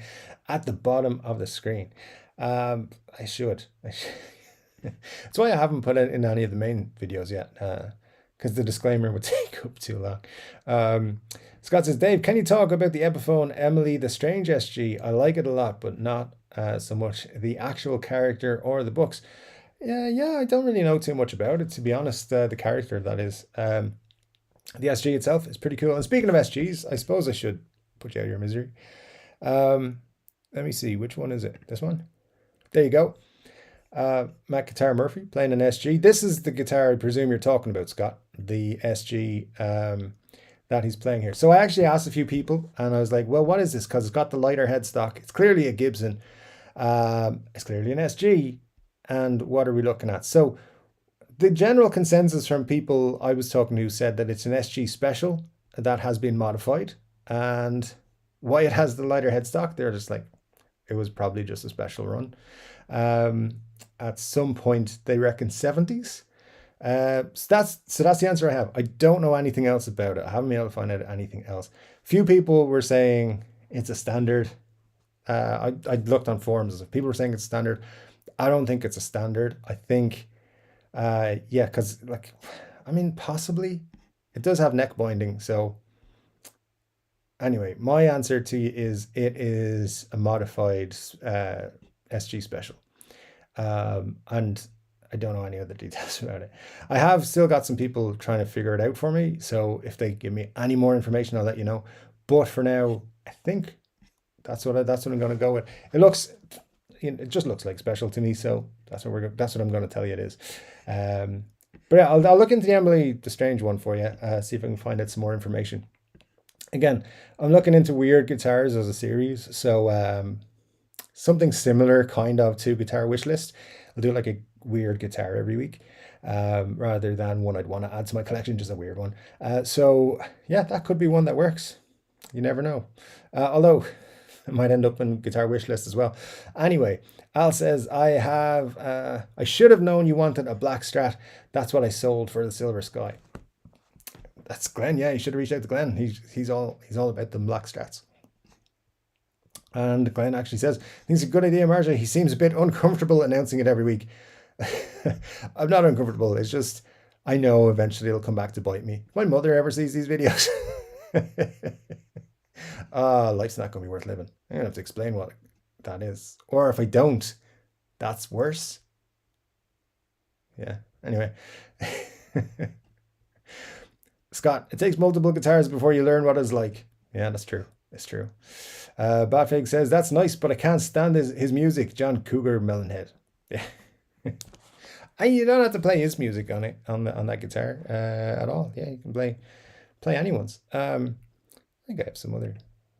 at the bottom of the screen. I should. That's why I haven't put it in any of the main videos yet, because the disclaimer would take up too long. Scott says, Dave, can you talk about the Epiphone Emily the Strange SG? I like it a lot, but not so much the actual character or the books. Yeah, I don't really know too much about it, to be honest. The character, that is. The SG itself is pretty cool. And speaking of SGs, I suppose I should put you out of your misery. Let me see, which one is it? This one? There you go. Matt Guitar Murphy playing an SG. This is the guitar I presume you're talking about, Scott. The SG that he's playing here. So I actually asked a few people and I was like, well, what is this? Because it's got the lighter headstock. It's clearly a Gibson. It's clearly an SG. And what are we looking at? So the general consensus from people I was talking to said that it's an SG special that has been modified. And why it has the lighter headstock, they're just like, it was probably just a special run. At some point, they reckon 70s. So that's the answer I have. I don't know anything else about it. I haven't been able to find out anything else. Few people were saying it's a standard. I looked on forums. People were saying it's standard. I don't think it's a standard. I think, yeah, because possibly it does have neck binding. So anyway, my answer to you is it is a modified SG special. And I don't know any other details about it. I have still got some people trying to figure it out for me. So if they give me any more information, I'll let you know. But for now, I think that's what I'm going to go with. It just looks like special to me. So that's what I'm going to tell you it is. But yeah, I'll look into the Emily the Strange one for you. See if I can find out some more information. Again, I'm looking into weird guitars as a series. So something similar kind of to Guitar Wishlist. I'll do like a weird guitar every week, rather than one I'd want to add to my collection, just a weird one. So yeah, that could be one that works. You never know. Although it might end up in Guitar Wishlist as well. Anyway, Al says, I should have known you wanted a black Strat. That's what I sold for the Silver Sky. That's Glenn. Yeah, you should have reached out to Glenn. He's all about the black Strats. And Glenn actually says, I think it's a good idea, Marja. He seems a bit uncomfortable announcing it every week. I'm not uncomfortable. It's just, I know eventually it'll come back to bite me. If my mother ever sees these videos, life's not going to be worth living. I'm going to have to explain what that is. Or if I don't, that's worse. Yeah, anyway. Scott, it takes multiple guitars before you learn what it's like. Yeah, that's true. It's true. Batfig says, that's nice, but I can't stand his music. John Cougar Melonhead. Yeah. And you don't have to play his music on that guitar at all. Yeah, you can play anyone's. think I have some other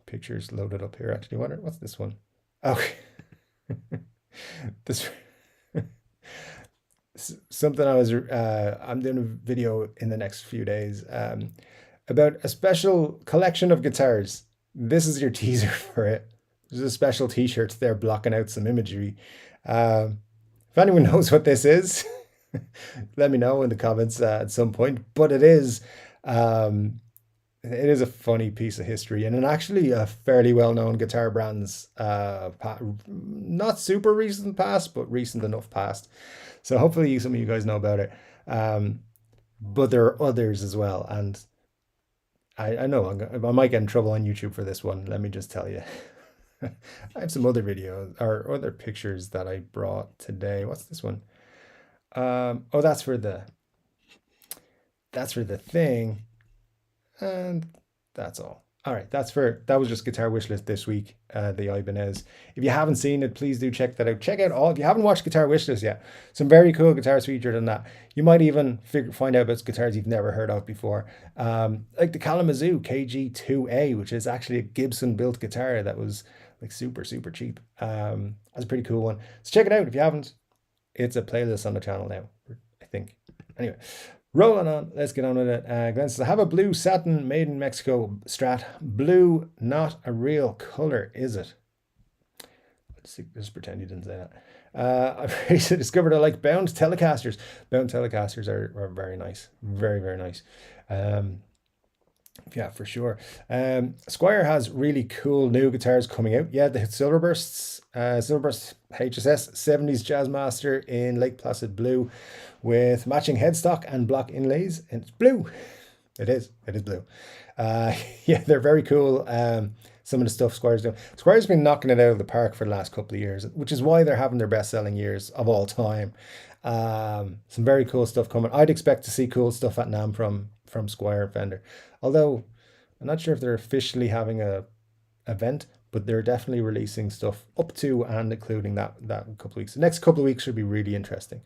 pictures loaded up here actually. What's this one? Oh, this something I'm doing a video in the next few days about a special collection of guitars. This is your teaser for it. There's a special t-shirt there blocking out some imagery. If anyone knows what this is, let me know in the comments at some point. But um, it is a funny piece of history and actually a fairly well-known guitar brand's not super recent past, but recent enough past. So hopefully some of you guys know about it. But there are others as well, and I know I might get in trouble on YouTube for this one. Let me just tell you. I have some other videos or other pictures that I brought today. What's this one? Oh, that's for the thing, and that's all. All right, that was just guitar wish list this week. The Ibanez. If you haven't seen it, please do check that out. Check out all. If you haven't watched guitar wish list yet, some very cool guitars featured in that. You might even find out about guitars you've never heard of before, like the Kalamazoo KG2A, which is actually a Gibson built guitar that was like super cheap. That's a pretty cool one. So check it out if you haven't. It's a playlist on the channel now, I think. Anyway. Rolling on, let's get on with it. Glenn says, I have a blue satin made in Mexico Strat. Blue, not a real color, is it? Just pretend you didn't say that. I've recently discovered I like bound Telecasters. Bound Telecasters are very nice. Very nice. Yeah, for sure. Squier has really cool new guitars coming out. Yeah, the Silverbursts, Silverburst HSS 70s Jazzmaster in Lake Placid blue with matching headstock and block inlays. And it's blue. It is blue. Yeah, they're very cool. Some of the stuff Squire's doing. Squire's been knocking it out of the park for the last couple of years, which is why they're having their best-selling years of all time. Some very cool stuff coming. I'd expect to see cool stuff at NAMM from Squier and Fender. Although I'm not sure if they're officially having a event, but they're definitely releasing stuff up to and including that couple of weeks. The next couple of weeks should be really interesting.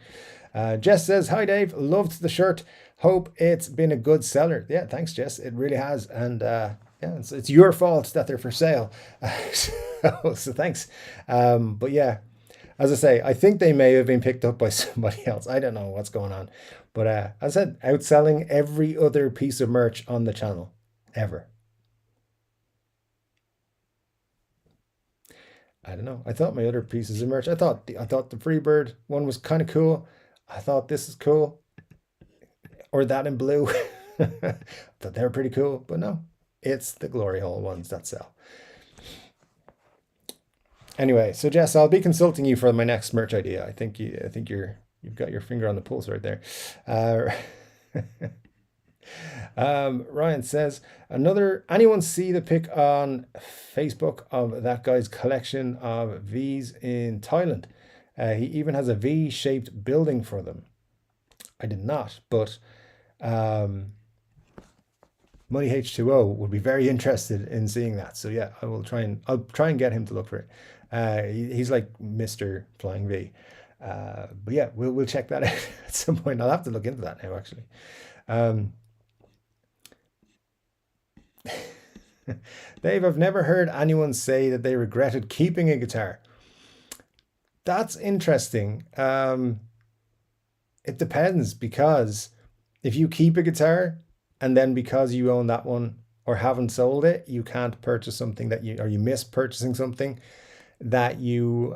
Jess says, hi Dave, loved the shirt. Hope it's been a good seller. Yeah, thanks Jess. It really has. And yeah, it's your fault that they're for sale. So thanks. But yeah, as I say, I think they may have been picked up by somebody else. I don't know what's going on. But as I said, outselling every other piece of merch on the channel ever. I don't know. I thought my other pieces of merch, I thought the Freebird one was kind of cool. I thought this is cool. Or that in blue. I thought they were pretty cool, but no, it's the Glory Hole ones that sell. Anyway, so Jess, I'll be consulting you for my next merch idea. I think you've got your finger on the pulse right there. Ryan says, anyone see the pic on Facebook of that guy's collection of V's in Thailand? He even has a V-shaped building for them. I did not, but Money H2O would be very interested in seeing that. So yeah, I'll try and get him to look for it. He's like Mr. Flying V. But yeah, we'll check that out at some point. I'll have to look into that now, actually. Dave, I've never heard anyone say that they regretted keeping a guitar. That's interesting. It depends, because if you keep a guitar and then because you own that one or haven't sold it, you can't purchase something you miss purchasing something that you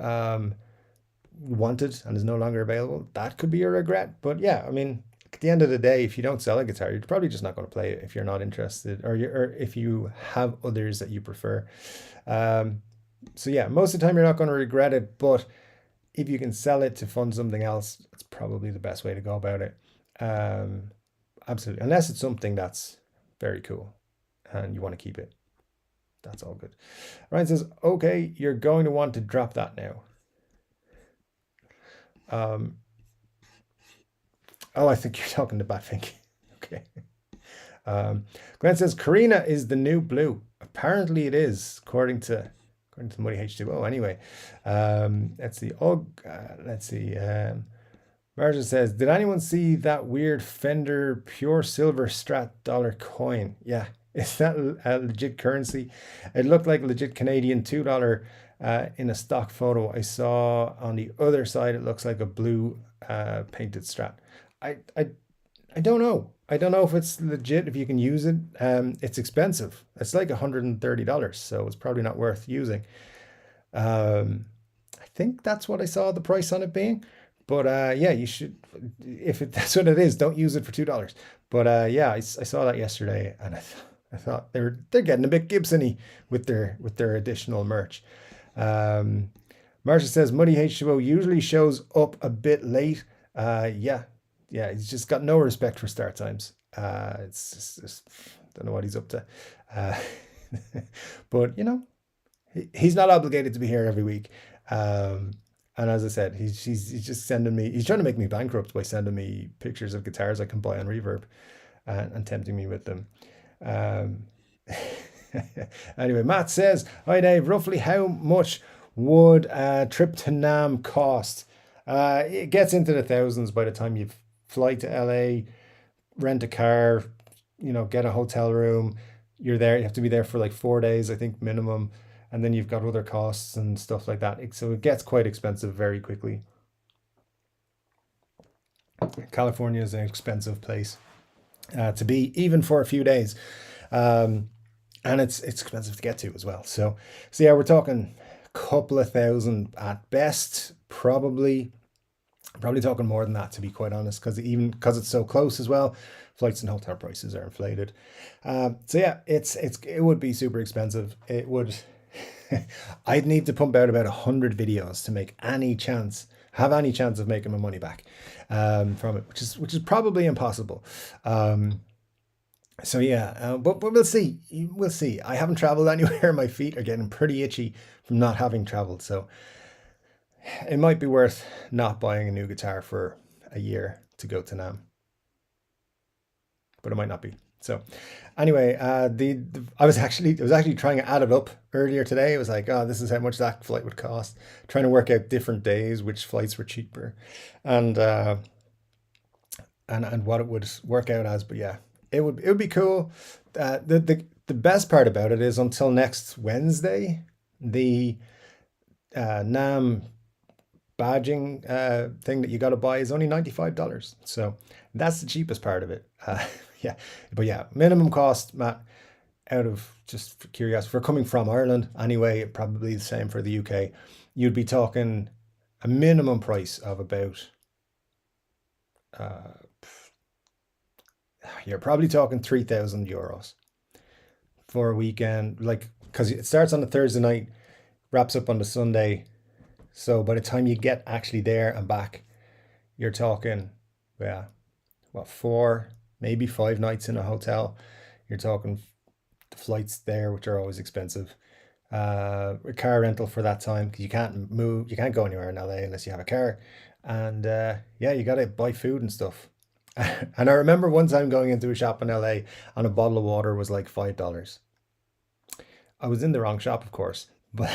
wanted and is no longer available, that could be a regret. But yeah, I mean, at the end of the day, if you don't sell a guitar, you're probably just not going to play it if you're not interested, or if you have others that you prefer. So yeah, most of the time you're not going to regret it, but if you can sell it to fund something else, it's probably the best way to go about it. Absolutely, unless it's something that's very cool and you want to keep it. That's all good. Ryan says, okay, you're going to want to drop that now. Oh, I think you're talking to Batfink. Okay. Glenn says, Karina is the new blue. Apparently it is, according to Muddy H2O. Anyway, let's see. Let's see. Marja says, did anyone see that weird Fender pure silver Strat dollar coin? Yeah, Is that a legit currency? It looked like a legit Canadian $2 in a stock photo I saw. On the other side, it looks like a blue painted Strat. I, I I don't know. I don't know if it's legit, if you can use it. It's expensive. It's like $130, so it's probably not worth using. Um, I think that's what I saw the price on it being. But yeah, you should, if that's what it is, don't use it for $2. But yeah, I saw that yesterday, and I thought they're getting a bit Gibson-y with their additional merch. Um, Marcia says Muddy H2O usually shows up a bit late. Yeah, yeah, he's just got no respect for start times. It's just don't know what he's up to. Uh, but you know, he's not obligated to be here every week. Um, and as I said, he's just sending me. He's trying to make me bankrupt by sending me pictures of guitars I can buy on Reverb, and tempting me with them. Um, anyway, Matt says, "Hi Dave. Roughly how much would a trip to NAMM cost?" It gets into the thousands by the time you fly to LA, rent a car, get a hotel room. You're there. You have to be there for like 4 days, I think, minimum, and then you've got other costs and stuff like that. So it gets quite expensive very quickly. California is an expensive place to be, even for a few days, and it's expensive to get to as well. So yeah, we're talking a couple of thousand at best, probably talking more than that, to be quite honest, because it's so close as well. Flights and hotel prices are inflated. So yeah, it would be super expensive. It would. I'd need to pump out about 100 videos to have any chance of making my money back from it, which is probably impossible. So yeah, but we'll see. We'll see. I haven't traveled anywhere. My feet are getting pretty itchy from not having traveled. So it might be worth not buying a new guitar for a year to go to NAMM, but it might not be. So anyway, I was actually trying to add it up earlier today. It was like, oh, this is how much that flight would cost. Trying to work out different days, which flights were cheaper, and and what it would work out as. But yeah, it would be cool. The best part about it is until next Wednesday, the NAMM badging thing that you got to buy is only $95. So that's the cheapest part of it. Yeah, but yeah, minimum cost, Matt, out of just for curiosity, for coming from Ireland anyway, probably the same for the UK. You'd be talking a minimum price of about, uh, you're probably talking €3,000 for a weekend, like, because it starts on a Thursday night, wraps up on the Sunday. So by the time you get actually there and back, you're talking, yeah, what, 4, maybe 5 nights in a hotel. You're talking the flights there, which are always expensive. A car rental for that time, because you can't go anywhere in LA unless you have a car. And yeah, you got to buy food and stuff. And I remember one time going into a shop in LA and a bottle of water was like $5. I was in the wrong shop, of course, but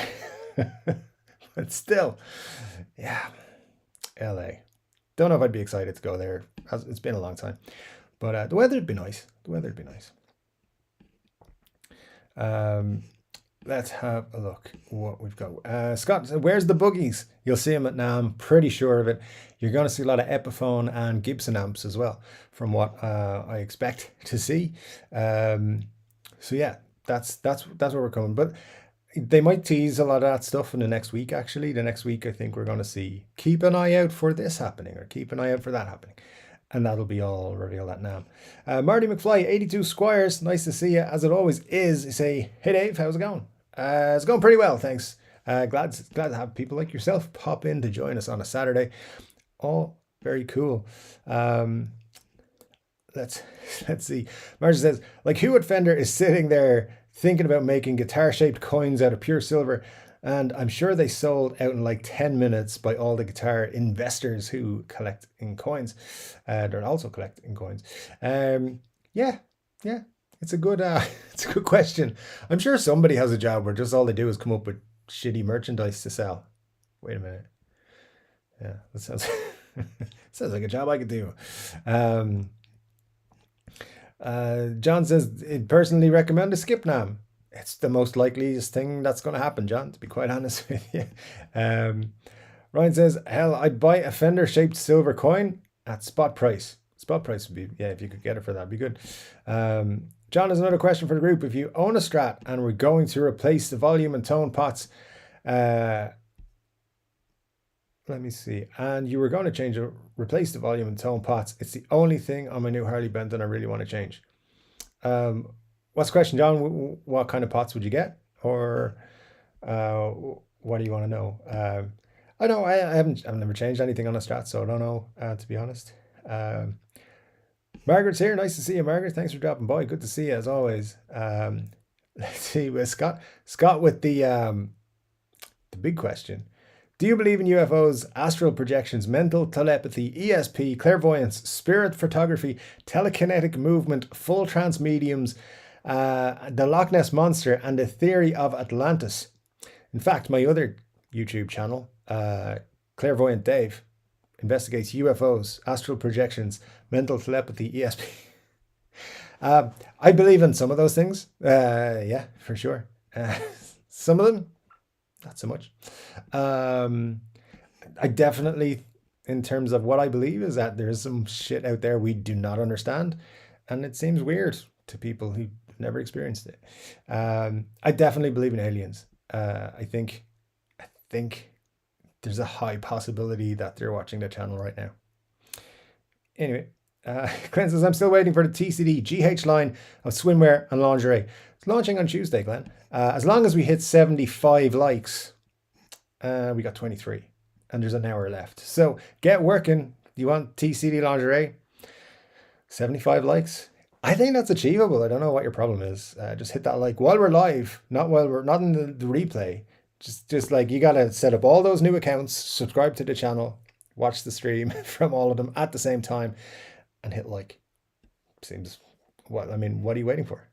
but still, yeah, LA. Don't know if I'd be excited to go there. It's been a long time, but the weather'd be nice. The weather'd be nice. Let's have a look what we've got. Scott, where's the boogies? You'll see them at NAMM, pretty sure of it. You're going to see a lot of Epiphone and Gibson amps as well, from what I expect to see. So yeah, that's where we're coming. But they might tease a lot of that stuff in the next week, actually. The next week, I think we're going to see, keep an eye out for this happening, or keep an eye out for that happening. And that'll be all revealed at NAMM. Marty McFly, 82 Squires, nice to see you, as it always is. You say, hey Dave, how's it going? It's going pretty well, thanks. Glad to have people like yourself pop in to join us on a Saturday. All very cool. Let's see. Marcia says, like, who at Fender is sitting there thinking about making guitar-shaped coins out of pure silver? And I'm sure they sold out in like 10 minutes by all the guitar investors who collect in coins. They're also collecting coins. Yeah, it's a good it's a good question. I'm sure somebody has a job where just all they do is come up with shitty merchandise to sell. Wait a minute. Yeah, that sounds sounds like a job I could do. John says, he'd personally recommend a skip NAMM. It's the most likeliest thing that's going to happen, John, to be quite honest with you. Ryan says, hell, I'd buy a Fender shaped silver coin at spot price. Spot price would be, yeah, if you could get it for that, would be good. John has another question for the group. If you own a Strat and we're going to replace the volume and tone pots, let me see, and you were going to replace the volume and tone pots, it's the only thing on my new Harley Benton I really want to change. What's the question, John? What kind of pots would you get? Or what do you want to know? I know I've never changed anything on a Strat, so I don't know, to be honest. Margaret's here. Nice to see you, Margaret. Thanks for dropping by. Good to see you as always. Let's see with Scott with the big question. Do you believe in UFOs, astral projections, mental telepathy, ESP, clairvoyance, spirit photography, telekinetic movement, full trance mediums, the Loch Ness Monster, and the theory of Atlantis? In fact, my other YouTube channel, Clairvoyant Dave, investigates UFOs, astral projections, mental telepathy, ESP. I believe in some of those things. Yeah, for sure. Some of them, not so much. I definitely, in terms of what I believe, is that there's some shit out there we do not understand, and it seems weird to people who've never experienced it. I definitely believe in aliens. I think there's a high possibility that they're watching the channel right now. Anyway, Glenn says, I'm still waiting for the TCD GH line of swimwear and lingerie. It's launching on Tuesday, Glenn. As long as we hit 75 likes, we got 23 and there's an hour left. So get working. You want TCD lingerie? 75 likes? I think that's achievable. I don't know what your problem is. Just hit that like while we're live, not in the replay. Just like you got to set up all those new accounts, subscribe to the channel, watch the stream from all of them at the same time, and hit like. Seems what I mean. What are you waiting for?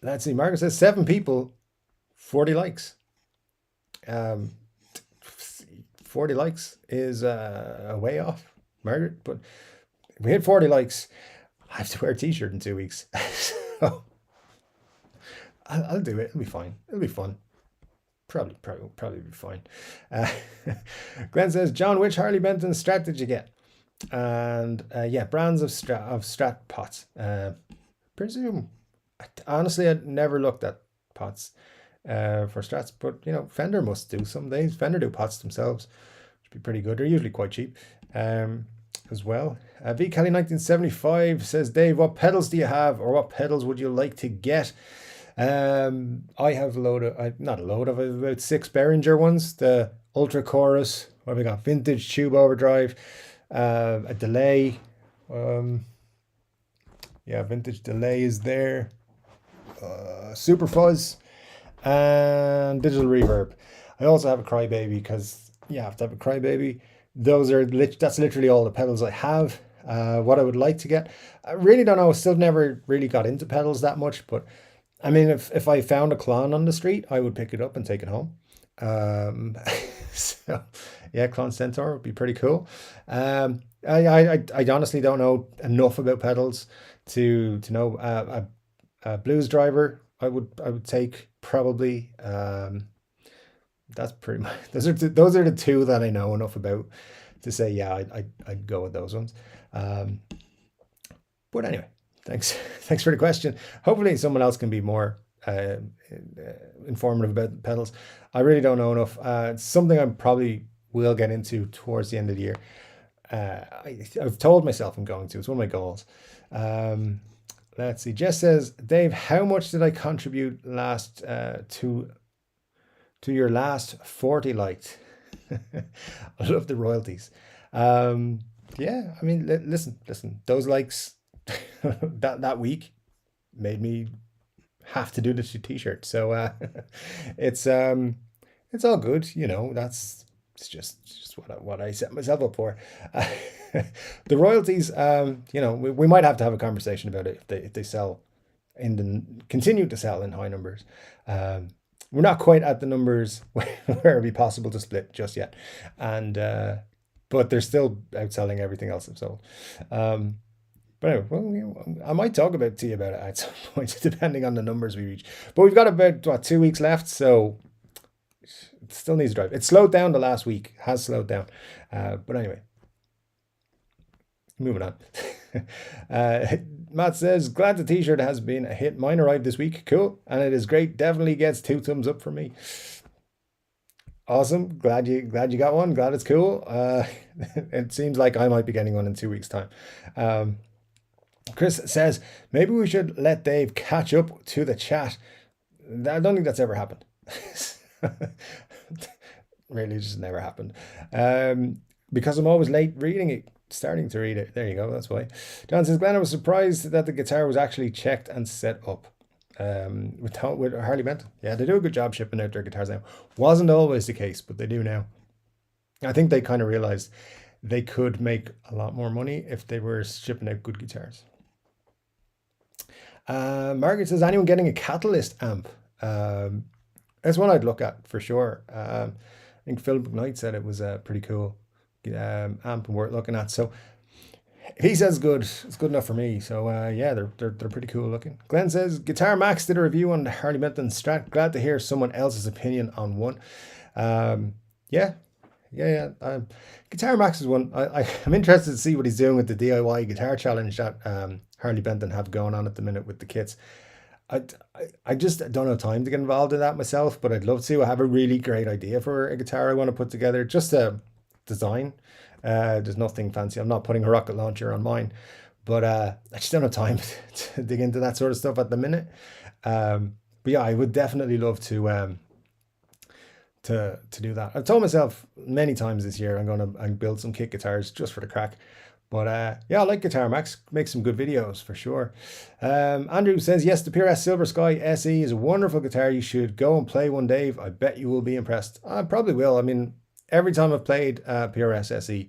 Let's see. Margaret says 7 people, 40 likes. 40 likes is a way off, Margaret. But if we hit 40 likes, I have to wear a t-shirt in 2 weeks. So I'll do it. It'll be fine. It'll be fun. Probably be fine. Glenn says, John, which Harley Benton Strat did you get? And yeah, brands of Strat pots. Presume. Honestly, I'd never looked at pots for Strats, but you know, Fender must do some days. Fender do pots themselves, which would be pretty good. They're usually quite cheap as well. V Kelly 1975 says, Dave, what pedals do you have, or what pedals would you like to get? I have about 6 Behringer ones. The Ultra Chorus. What have we got? Vintage tube overdrive. A delay. Yeah, vintage delay is there. Super fuzz and digital reverb. I also have a crybaby because you have to have a crybaby. That's literally all the pedals I have. What I would like to get, I really don't know. Still never really got into pedals that much, but I mean, if I found a Klon on the street, I would pick it up and take it home. So yeah, Klon Centaur would be pretty cool. I honestly don't know enough about pedals to know a blues driver. I would take probably. That's pretty much those are the 2 that I know enough about to say yeah, I'd go with those ones. But anyway, thanks for the question. Hopefully someone else can be more informative about pedals. I really don't know enough. It's something I probably will get into towards the end of the year. I've told myself I'm going to. It's one of my goals. Let's see. Jess says, Dave, how much did I contribute last to your last 40 liked? I love the royalties. Yeah, I mean, listen. Those likes that week made me have to do the t-shirt. So it's all good. You know, it's just what I set myself up for. The royalties, you know, we might have to have a conversation about it if they sell continue to sell in high numbers. We're not quite at the numbers where it'd be possible to split just yet, and but but they're still outselling everything else I've sold. But anyway, well, I might talk to you about it at some point, depending on the numbers we reach. But we've got about 2 weeks left, so it still needs to drive. It slowed down the last week, has slowed down. But anyway, moving on. Matt says, glad the t-shirt has been a hit. Mine arrived this week. Cool. And it is great. Definitely gets 2 thumbs up for me. Awesome. Glad you got one. Glad it's cool. It seems like I might be getting one in 2 weeks' time. Chris says, maybe we should let Dave catch up to the chat. I don't think that's ever happened. Really just never happened. Because I'm always late reading it, starting to read it. There you go, that's why. John says, Glenn, I was surprised that the guitar was actually checked and set up with Harley Benton. Yeah, they do a good job shipping out their guitars now. Wasn't always the case, but they do now. I think they kind of realized they could make a lot more money if they were shipping out good guitars. Margaret says, anyone getting a Catalyst amp? That's one I'd look at for sure. I think Phil McKnight said it was pretty cool amp and worth looking at. So if he says good, it's good enough for me. So yeah, they're pretty cool looking. Glenn says, Guitar Max did a review on the Harley Benton Strat. Glad to hear someone else's opinion on one. Yeah. Guitar Max is one. I'm interested to see what he's doing with the DIY guitar challenge that Harley Benton have going on at the minute with the kits. I just don't have time to get involved in that myself, but I'd love to. I have a really great idea for a guitar I want to put together, just a design. There's nothing fancy. I'm not putting a rocket launcher on mine, but I just don't have time to dig into that sort of stuff at the minute. But yeah, I would definitely love to do that. I've told myself many times this year I'm going to build some kit guitars just for the crack. But yeah, I like Guitar Max. Makes some good videos for sure. Andrew says, yes, the PRS Silver Sky SE is a wonderful guitar. You should go and play one, Dave. I bet you will be impressed. I probably will. I mean, every time I've played PRS SE,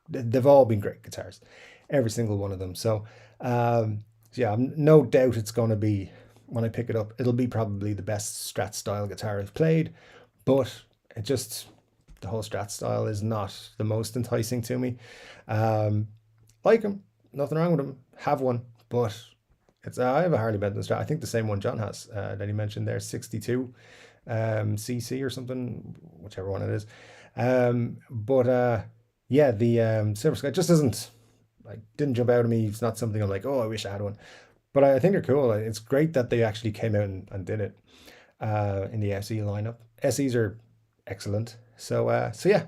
they've all been great guitars. Every single one of them. So yeah, no doubt it's going to be, when I pick it up, it'll be probably the best Strat style guitar I've played. But it just, the whole Strat style is not the most enticing to me. Like them, nothing wrong with them, have one, but it's I have a Harley Benton Strat. I think the same one John has that he mentioned there, 62 cc or something, whichever one it is. But yeah, the Silver Sky just didn't jump out at me. It's not something I'm like, oh, I wish I had one. But I think they're cool. It's great that they actually came out and did it in the SE lineup. SEs are excellent. So yeah,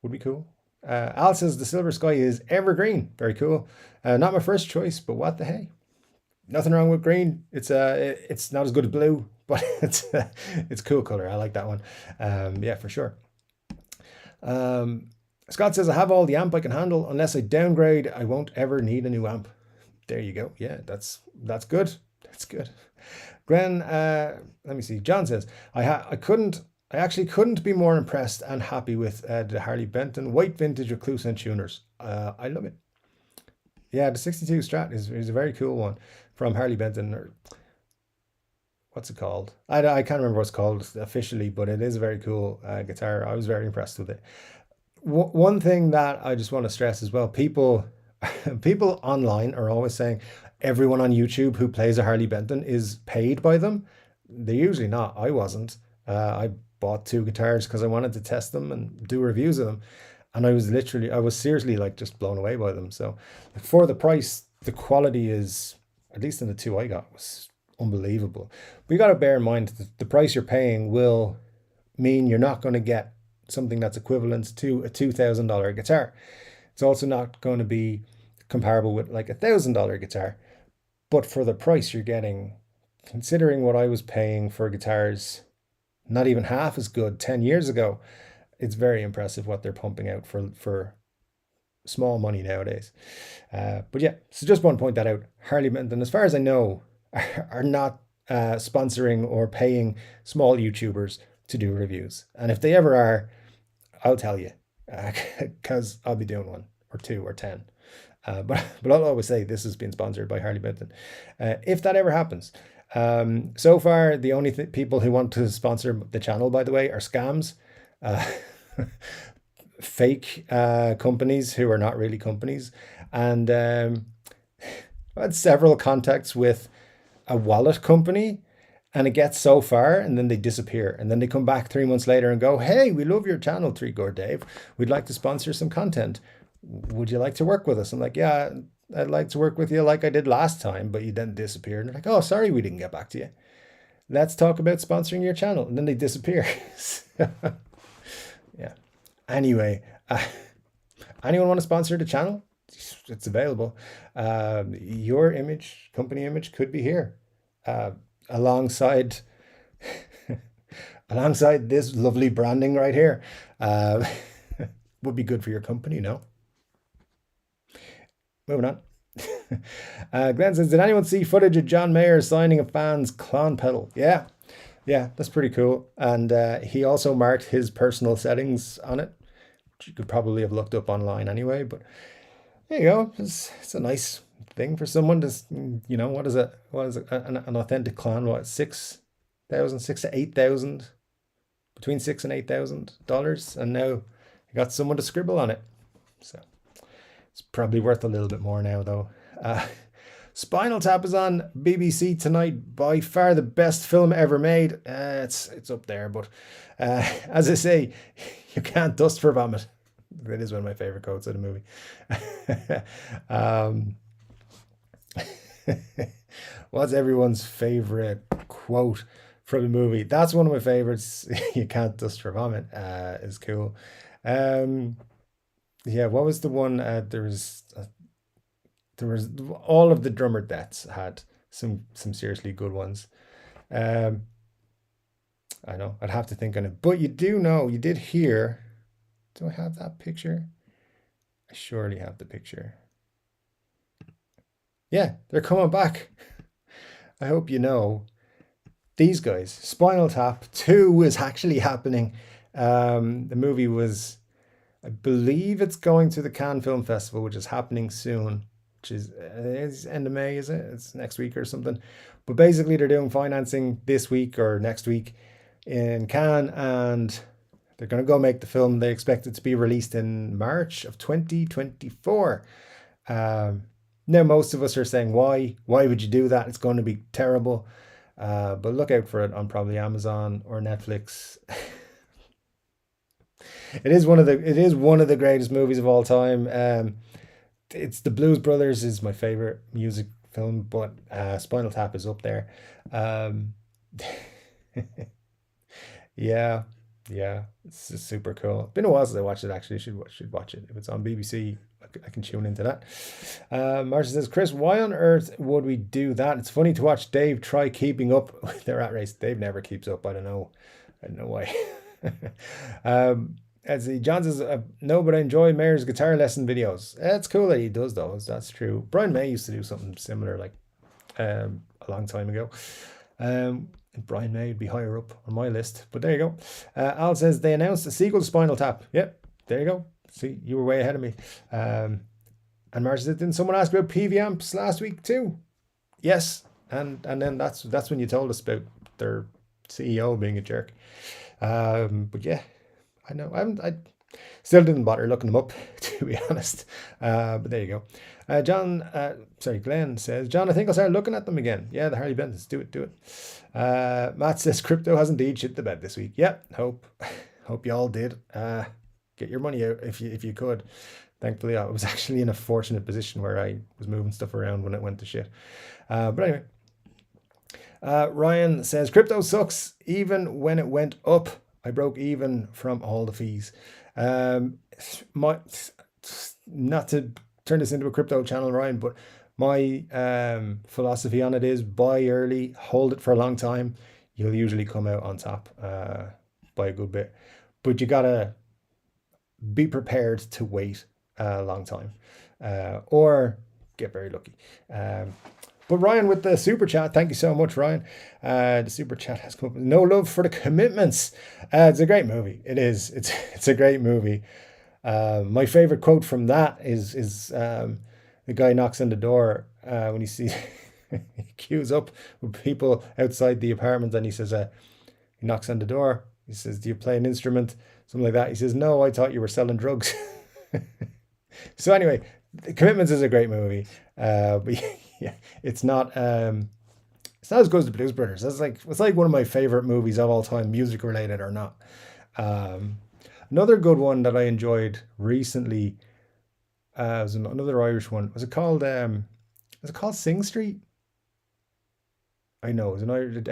would be cool. Al says the Silver Sky is evergreen. Very cool. Not my first choice, but what the hey? Nothing wrong with green. It's not as good as blue, but it's a cool color. I like that one. Yeah, for sure. Scott says, I have all the amp I can handle. Unless I downgrade, I won't ever need a new amp. There you go. Yeah, that's good. That's good. Glenn, let me see. John says, I actually couldn't be more impressed and happy with the Harley Benton white vintage with close end tuners. I love it. Yeah, the 62 Strat is a very cool one from Harley Benton, or what's it called? I can't remember what it's called officially, but it is a very cool guitar. I was very impressed with it. One thing that I just want to stress as well, people online are always saying everyone on YouTube who plays a Harley Benton is paid by them. They're usually not. I wasn't. I bought 2 guitars because I wanted to test them and do reviews of them. And I was seriously like just blown away by them. So for the price, the quality is, at least in the 2 I got, was unbelievable. But you got to bear in mind that the price you're paying will mean you're not going to get something that's equivalent to a $2,000 guitar. It's also not going to be comparable with like a $1,000 guitar. But for the price you're getting, considering what I was paying for guitars not even half as good 10 years ago, it's very impressive what they're pumping out for small money nowadays. But yeah, so just want to point that out. Harley Benton, as far as I know, are not sponsoring or paying small YouTubers to do reviews. And if they ever are, I'll tell you, because I'll be doing 1 or 2 or 10. But I'll always say this has been sponsored by Harley Benton. If that ever happens. So far, the only people who want to sponsor the channel, by the way, are scams. fake companies who are not really companies. And I had several contacts with a wallet company, and it gets so far and then they disappear, and then they come back 3 months later and go, hey, we love your channel, Chord Dave, we'd like to sponsor some content, would you like to work with us? I'm like, yeah, I'd like to work with you like I did last time, but you then disappeared. And they're like, oh, sorry, we didn't get back to you, let's talk about sponsoring your channel. And then they disappear. Yeah, anyway, anyone want to sponsor the channel? It's available. Your image, company image, could be here alongside alongside this lovely branding right here. Would be good for your company, no? Moving on. Glenn says, did anyone see footage of John Mayer signing a fan's clon pedal? Yeah, that's pretty cool. And he also marked his personal settings on it, which you could probably have looked up online anyway, but there you go. It's a nice thing for someone to, what is it? An authentic clone? What, $6,000 to $8,000, between $6,000 and $8,000, and now you got someone to scribble on it. So it's probably worth a little bit more now, though. Spinal Tap is on BBC tonight. By far the best film ever made. It's up there, but as I say, you can't dust for vomit. That is one of my favorite quotes of the movie. What's everyone's favorite quote from the movie? That's one of my favorites. You can't dust for vomit is cool. Yeah, what was the one? There was all of the drummer deaths had some seriously good ones. I know I'd have to think on it, but you did hear. Do I have that picture? I surely have the picture. Yeah, they're coming back. I hope you know. These guys, Spinal Tap 2 is actually happening. The movie was, I believe it's going to the Cannes Film Festival, which is happening soon, which is it's end of May, is it? It's next week or something. But basically they're doing financing this week or next week in Cannes, and they're going to go make the film. They expect it to be released in March of 2024. Now, most of us are saying, why would you do that? It's going to be terrible. But look out for it on probably Amazon or Netflix. It is one of the greatest movies of all time. It's The Blues Brothers is my favorite music film, but Spinal Tap is up there. Yeah, it's just super cool. Been a while since I watched it, actually. Should watch it. If it's on BBC, I can tune into that. Marcia says, Chris, why on earth would we do that? It's funny to watch Dave try keeping up with the rat race. Dave never keeps up. I don't know why. As John says, no, but I enjoy Mayer's guitar lesson videos. It's cool that he does those. That's true. Brian May used to do something similar, like a long time ago. Brian May would be higher up on my list, but there you go. Al says they announced a sequel to Spinal Tap. Yep, there you go. See, you were way ahead of me. And Marcia said, didn't someone ask about PV amps last week too? Yes, and then that's when you told us about their CEO being a jerk. But yeah, I know I still didn't bother looking them up, to be honest. But there you go. Glenn says, John, I think I'll start looking at them again. Yeah, the Harley Bentons, do it. Matt says, crypto has indeed shit the bed this week. Yeah, hope you all did. Get your money out if you could. Thankfully, I was actually in a fortunate position where I was moving stuff around when it went to shit. But anyway, Ryan says, crypto sucks. Even when it went up, I broke even from all the fees. Not to turn this into a crypto channel, Ryan, but my philosophy on it is buy early, hold it for a long time. You'll usually come out on top by a good bit. But you gotta be prepared to wait a long time or get very lucky. But Ryan with the super chat, thank you so much, Ryan. The super chat has come up with no love for the commitments. It's a great movie. It is. It's a great movie. My favorite quote from that is the guy knocks on the door when he sees he queues up with people outside the apartment, and he says he knocks on the door. He says, "Do you play an instrument?" something like that. He says, no, I thought you were selling drugs. So anyway, Commitments is a great movie. But yeah, it's not as good as the Blues Brothers. It's like one of my favorite movies of all time, music related or not. Um, Another good one that I enjoyed recently was another Irish one. Was it called Sing Street? I know it was an Irish.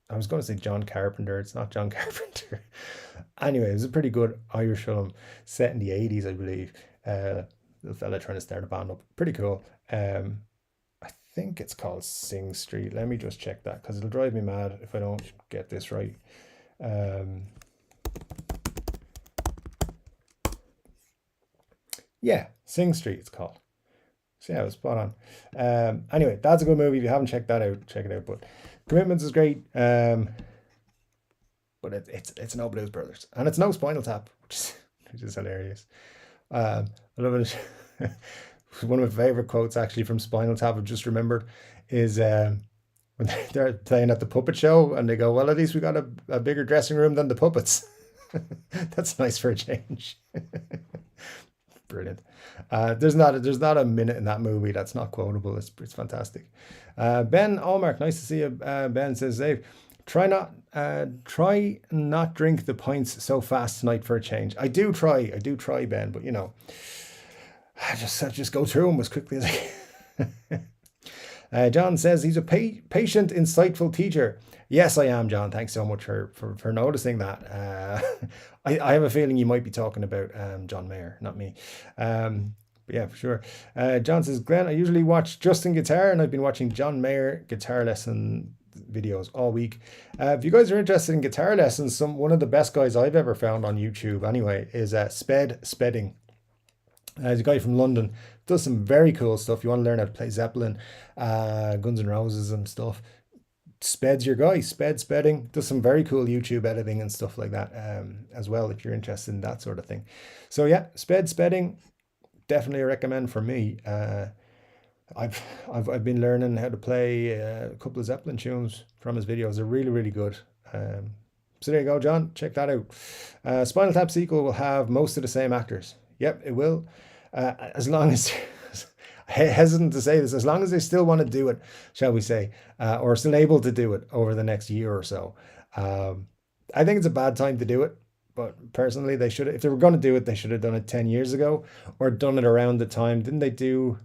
I was going to say John Carpenter. It's not John Carpenter. Anyway, it was a pretty good Irish film set in the 80s, I believe. The fella trying to start a band up. Pretty cool. I think it's called Sing Street. Let me just check that because it'll drive me mad if I don't get this right. Um, yeah, Sing Street it's called. So yeah, it was spot on. Anyway, that's a good movie. If you haven't checked that out, check it out. But Commitments is great. But it's no Blues Brothers, and it's no Spinal Tap, which is hilarious. I love it. One of my favorite quotes actually from Spinal Tap I've just remembered is when they're playing at the puppet show and they go, "Well, at least we got a bigger dressing room than the puppets." That's nice for a change. Brilliant. There's not a minute in that movie that's not quotable. It's fantastic. Ben Allmark, nice to see you. Ben says, Dave, try not drink the pints so fast tonight for a change. I do try, Ben, but I just go through them as quickly as I can. John says he's a patient, insightful teacher. Yes, I am, John. Thanks so much for noticing that. I have a feeling you might be talking about John Mayer, not me. But yeah, for sure. John says, Glenn, I usually watch Justin Guitar, and I've been watching John Mayer guitar lesson videos all week. If you guys are interested in guitar lessons, one of the best guys I've ever found on YouTube anyway is Spedding. He's a guy from London, does some very cool stuff. You want to learn how to play Zeppelin, Guns N' Roses and stuff. Sped's your guy. Spedding does some very cool YouTube editing and stuff like that as well, if you're interested in that sort of thing. So yeah, Spedding, definitely a recommend for me. I've been learning how to play a couple of Zeppelin tunes from his videos. They're really, really good. So there you go, John. Check that out. Spinal Tap sequel will have most of the same actors. Yep, it will. As long as hesitant to say this, as long as they still want to do it, shall we say, or still able to do it over the next year or so. I think it's a bad time to do it, but personally, they should. If they were going to do it, they should have done it 10 years ago, or done it around the time. Didn't they do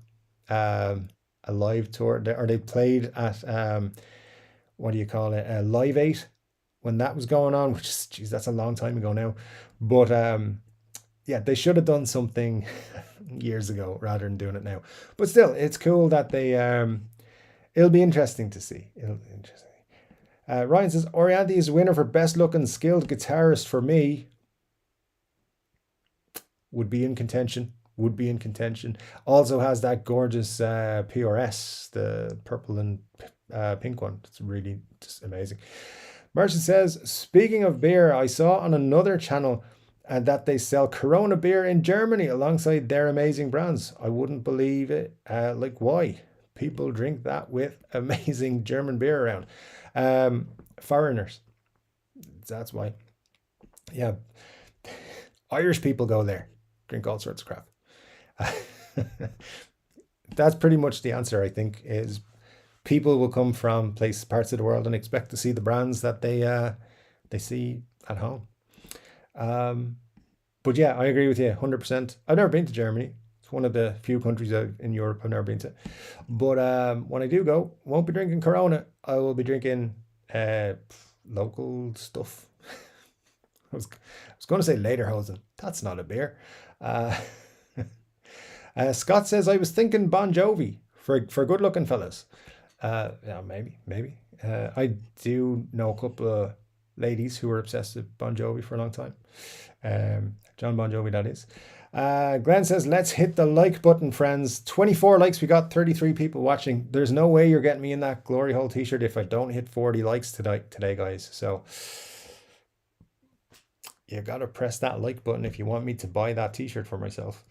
a live tour, or they played at what do you call it, Live 8 when that was going on? Which is, geez, that's a long time ago now. But yeah, they should have done something years ago rather than doing it now. But still, it's cool that they. It'll be interesting to see. It'll be interesting. Ryan says Orianthi is a winner for best looking skilled guitarist for me. Would be in contention. Also has that gorgeous PRS, the purple and pink one. It's really just amazing. Merchant says, speaking of beer, I saw on another channel that they sell Corona beer in Germany alongside their amazing brands. I wouldn't believe it. Like, why? People drink that with amazing German beer around. Foreigners. That's why. Yeah. Irish people go there. Drink all sorts of crap. That's pretty much the answer, I think, is people will come from parts of the world and expect to see the brands that they see at home. But yeah, I agree with you 100%. I've never been to Germany. It's one of the few countries in Europe I've never been to. But when I do go, won't be drinking Corona. I will be drinking local stuff. I was going to say Lederhosen. That's not a beer. Scott says, I was thinking Bon Jovi for good looking fellas. Yeah, maybe. I do know a couple of ladies who were obsessed with Bon Jovi for a long time. John Bon Jovi, that is. Glenn says, let's hit the like button, friends. 24 likes. We got 33 people watching. There's no way you're getting me in that glory hole t-shirt if I don't hit 40 likes today, guys. So you got to press that like button if you want me to buy that t-shirt for myself.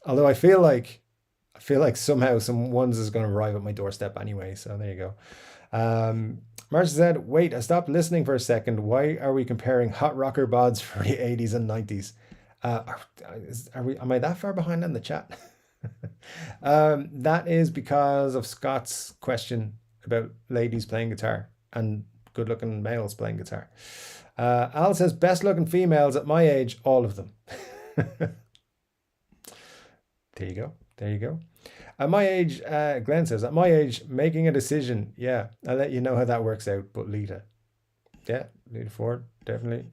Although I feel like somehow some ones is going to arrive at my doorstep anyway. So there you go. Marcia said, wait, I stopped listening for a second. Why are we comparing hot rocker bods for the 80s and 90s? Am I that far behind on the chat? That is because of Scott's question about ladies playing guitar and good looking males playing guitar. Al says, best looking females at my age, all of them. There you go. There you go. At my age, Glenn says, at my age, making a decision. Yeah, I'll let you know how that works out. But Lita. Yeah, Lita Ford, definitely.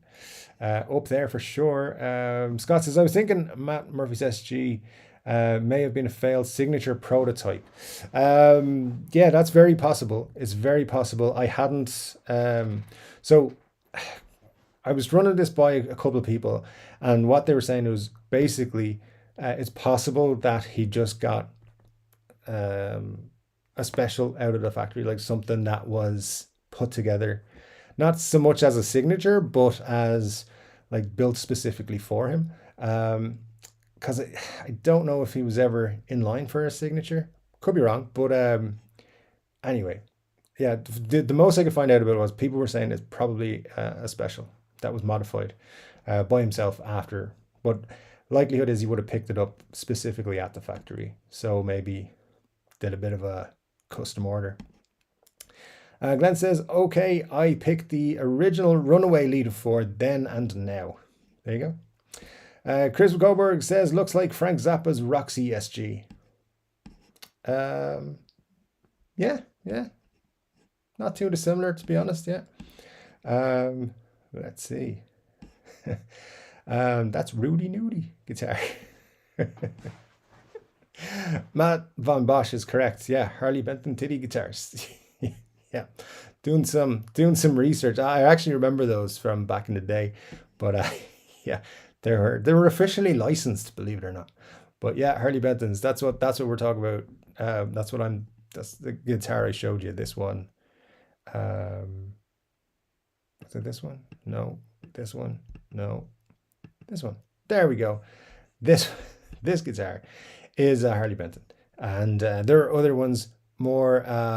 Up there for sure. Scott says, I was thinking Matt Murphy's SG may have been a failed signature prototype. Yeah, that's very possible. It's very possible. I hadn't. So I was running this by a couple of people, and what they were saying was basically it's possible that he just got a special out of the factory, like something that was put together, not so much as a signature, but as like built specifically for him. Because I don't know if he was ever in line for a signature. Could be wrong, but anyway, yeah, the most I could find out about it was people were saying it's probably a special that was modified by himself after, but likelihood is he would have picked it up specifically at the factory. So maybe did a bit of a custom order. Glenn says, okay, I picked the original Runaway Lita Ford then and now. There you go. Chris Goldberg says, looks like Frank Zappa's Roxy SG. Yeah. Not too dissimilar, to be honest, yeah. Let's see. That's Rudy Nudie guitar. Matt Von Bosch is correct. Yeah, Harley Benton titty guitars. Yeah, doing some research. I actually remember those from back in the day, but yeah, they were officially licensed, believe it or not. But yeah, Harley Bentons. That's what we're talking about. That's the guitar I showed you. This one. Is it this one? No. This one? No. This one. There we go. This guitar is a Harley Benton, and there are other ones more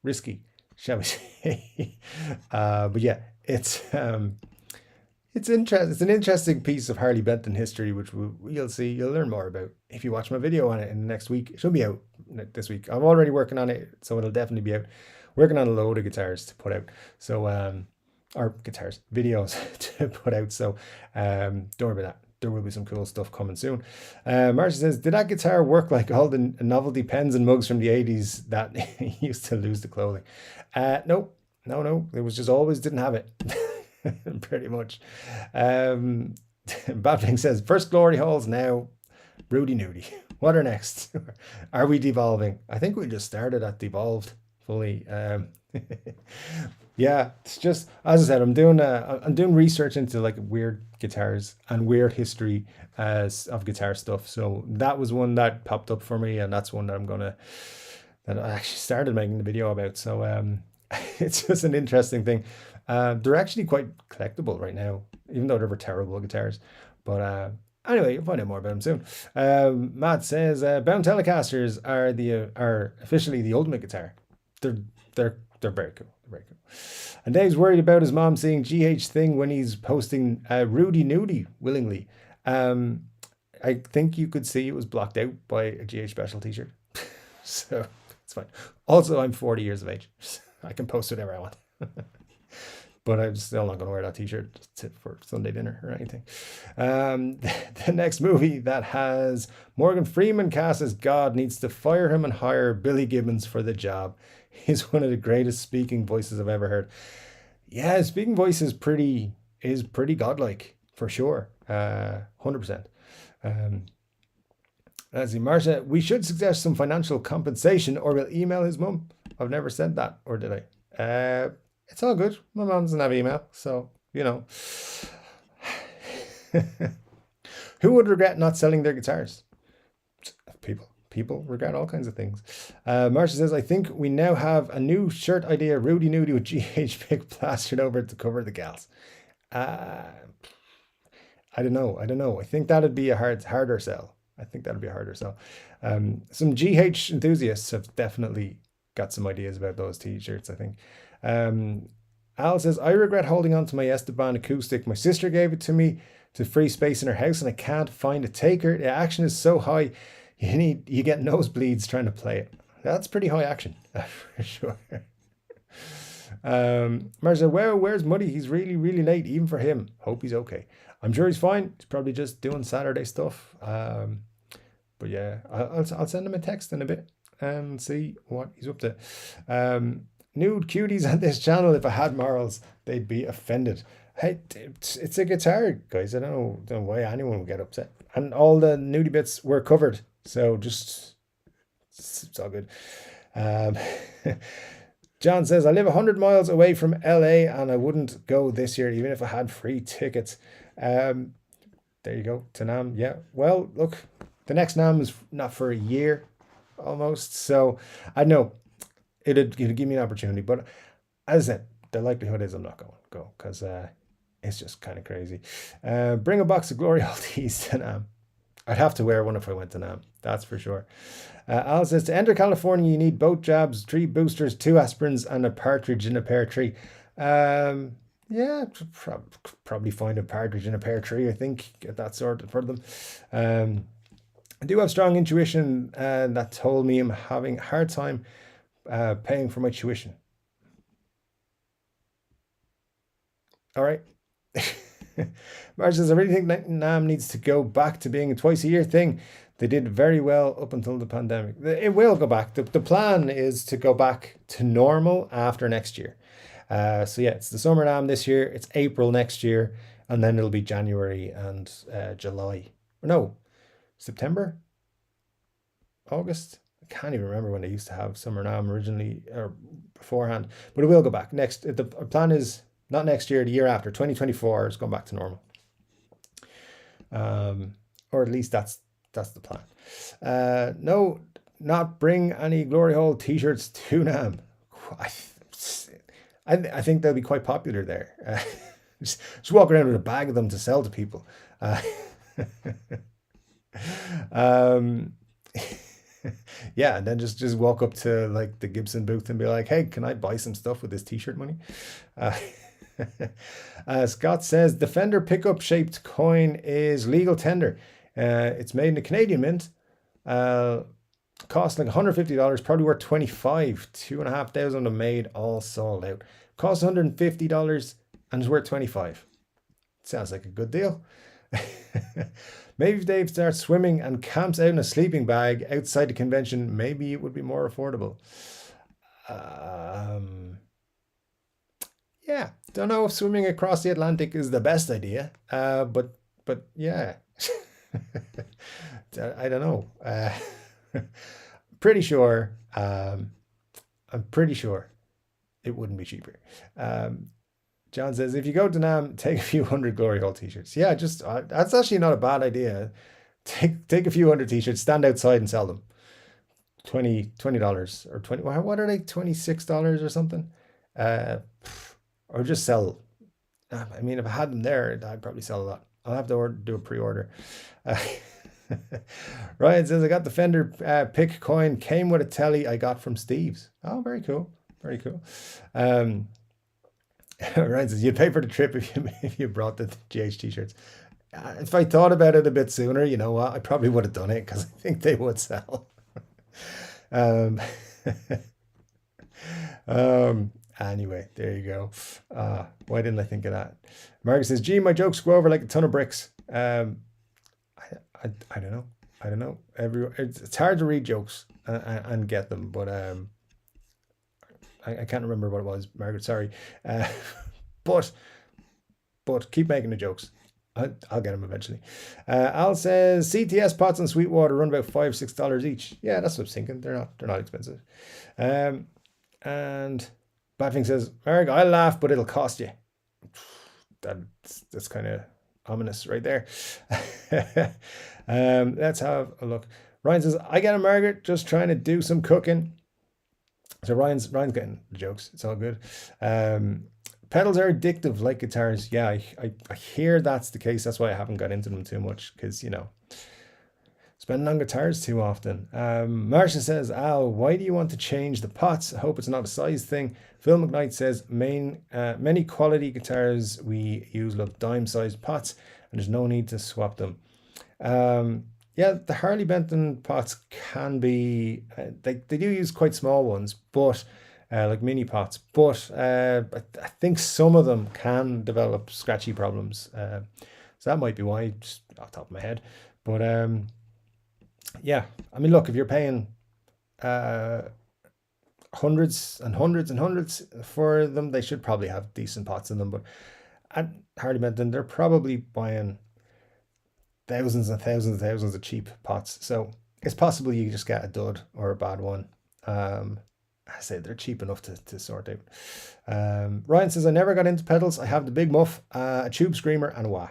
risky, shall we say? But yeah, it's interesting. It's an interesting piece of Harley Benton history, which you'll learn more about if you watch my video on it in the next week. It should be out this week. I'm already working on it, so it'll definitely be out. Working on a load of guitars to put out. So or guitars, videos to put out. So don't worry about that. There will be some cool stuff coming soon. Marcia says, did that guitar work like all the novelty pens and mugs from the 80s that used to lose the clothing? No. It was just always didn't have it. Pretty much. Badfing says, first glory holes, now Rudy Nudie. What are next? Are we devolving? I think we just started at devolved fully. Yeah, it's just, as I said, I'm doing research into like weird guitars and weird history of guitar stuff. So that was one that popped up for me, and that's one that I actually started making the video about. So it's just an interesting thing. They're actually quite collectible right now, even though they were terrible guitars. But anyway, you'll find out more about them soon. Matt says, bound Telecasters are officially the ultimate guitar. They're very cool. Very cool. And Dave's worried about his mom seeing GH thing when he's posting Rudy Nudie willingly. I think you could see it was blocked out by a GH special t-shirt. So it's fine. Also, I'm 40 years of age. I can post whatever I want. But I'm still not going to wear that t-shirt for Sunday dinner or anything. The next movie that has Morgan Freeman cast as God needs to fire him and hire Billy Gibbons for the job. He's one of the greatest speaking voices I've ever heard. Yeah, speaking voice is pretty godlike for sure. 100%. Let's see, Marcia, we should suggest some financial compensation or we'll email his mum. I've never said that, or did I? It's all good. My mom doesn't have email, so, you know. Who would regret not selling their guitars? People regret all kinds of things. Marcia says, I think we now have a new shirt idea, Rudy Nudie with GH pick plastered over to cover the gals. I don't know. I think that'd be a harder sell. I think that'll be a harder sell. Some GH enthusiasts have definitely got some ideas about those t-shirts, I think. Al says, I regret holding on to my Esteban acoustic. My sister gave it to me to free space in her house and I can't find a taker. The action is so high, you get nosebleeds trying to play it. That's pretty high action, for sure. Marcia, well, where's Muddy? He's really, really late, even for him. Hope he's okay. I'm sure he's fine. He's probably just doing Saturday stuff. But yeah, I'll send him a text in a bit and see what he's up to. Nude cuties on this channel. If I had morals, they'd be offended. Hey, it's a guitar, guys. I don't know why anyone would get upset. And all the nudie bits were covered, so just it's all good. John says, I live 100 miles away from LA and I wouldn't go this year even if I had free tickets. There you go, to NAMM. Yeah, well, look, the next NAMM is not for a year almost, so I know it'd give me an opportunity, but as I said, the likelihood is I'm not going to go because it's just kind of crazy. Bring a box of Glory Hole tees to NAMM. I'd have to wear one if I went to NAMM, that's for sure. Al says, to enter California, you need both jabs, 3 boosters, 2 aspirins, and a partridge in a pear tree. Yeah, probably find a partridge in a pear tree, I think, get that sorted for them. I do have strong intuition that told me I'm having a hard time paying for my tuition. All right. Marge says, I really think NAMM needs to go back to being a twice a year thing. They did very well up until the pandemic. It will go back. The plan is to go back to normal after next year. So yeah, it's the summer NAMM this year. It's April next year. And then it'll be January and July. No, September? August? I can't even remember when they used to have summer NAMM originally or beforehand. But it will go back. The plan is not next year, the year after. 2024 is going back to normal. Or at least that's the plan. No, not bring any Glory Hole t-shirts to NAMM. I think they'll be quite popular there. Just walk around with a bag of them to sell to people. Yeah, and then just walk up to like the Gibson booth and be like, hey, can I buy some stuff with this t-shirt money? Scott says the Fender pickup shaped coin is legal tender. It's made in the Canadian Mint. Cost like $150, probably worth $25. 2,500 of them made, all sold out. Cost $150 and it's worth $25. Sounds like a good deal. Maybe if Dave starts swimming and camps out in a sleeping bag outside the convention, maybe it would be more affordable. Yeah, don't know if swimming across the Atlantic is the best idea, but yeah. I don't know. Pretty sure. I'm pretty sure it wouldn't be cheaper. John says, if you go to NAMM, take a few hundred Glory Hole t-shirts. Yeah, just that's actually not a bad idea. Take a few hundred t-shirts, stand outside and sell them. $20 or 20. What are they? $26 or something. Or just sell. I mean, if I had them there, I'd probably sell a lot. I'll have to do a pre-order. Ryan says, I got the Fender pick coin, came with a telly I got from Steve's. Oh, very cool. Very cool. Ryan says, you'd pay for the trip if you brought the GH t-shirts. If I thought about it a bit sooner, you know what, I probably would have done it because I think they would sell. Anyway, there you go. Why didn't I think of that? Margaret says, gee, my jokes go over like a ton of bricks. I don't know. I don't know. It's hard to read jokes and get them, but I can't remember what it was, Margaret. Sorry, but keep making the jokes. I'll get them eventually. Al says CTS pots and Sweetwater run about $5-6 each. Yeah, that's what I was thinking. They're not expensive. And Badfing says, Marg, I'll laugh, but it'll cost you. That's kind of ominous right there. Let's have a look. Ryan says, I get it, Margaret, just trying to do some cooking. So Ryan's getting the jokes. It's all good. Pedals are addictive like guitars. Yeah, I hear that's the case. That's why I haven't got into them too much because, you know, Spending on guitars too often. Marcia says, Al, why do you want to change the pots? I hope it's not a size thing. Phil McKnight says, many quality guitars we use look dime-sized pots, and there's no need to swap them. Yeah, the Harley Benton pots can be, they do use quite small ones, but like mini pots, but I think some of them can develop scratchy problems. So that might be why, just off the top of my head. But yeah, I mean, look, if you're paying hundreds and hundreds and hundreds for them, they should probably have decent pots in them. But at Harley Benton, they're probably buying thousands and thousands and thousands of cheap pots. So it's possible you just get a dud or a bad one. I say they're cheap enough to sort out. Ryan says, I never got into pedals. I have the big muff, a tube screamer, and a wah.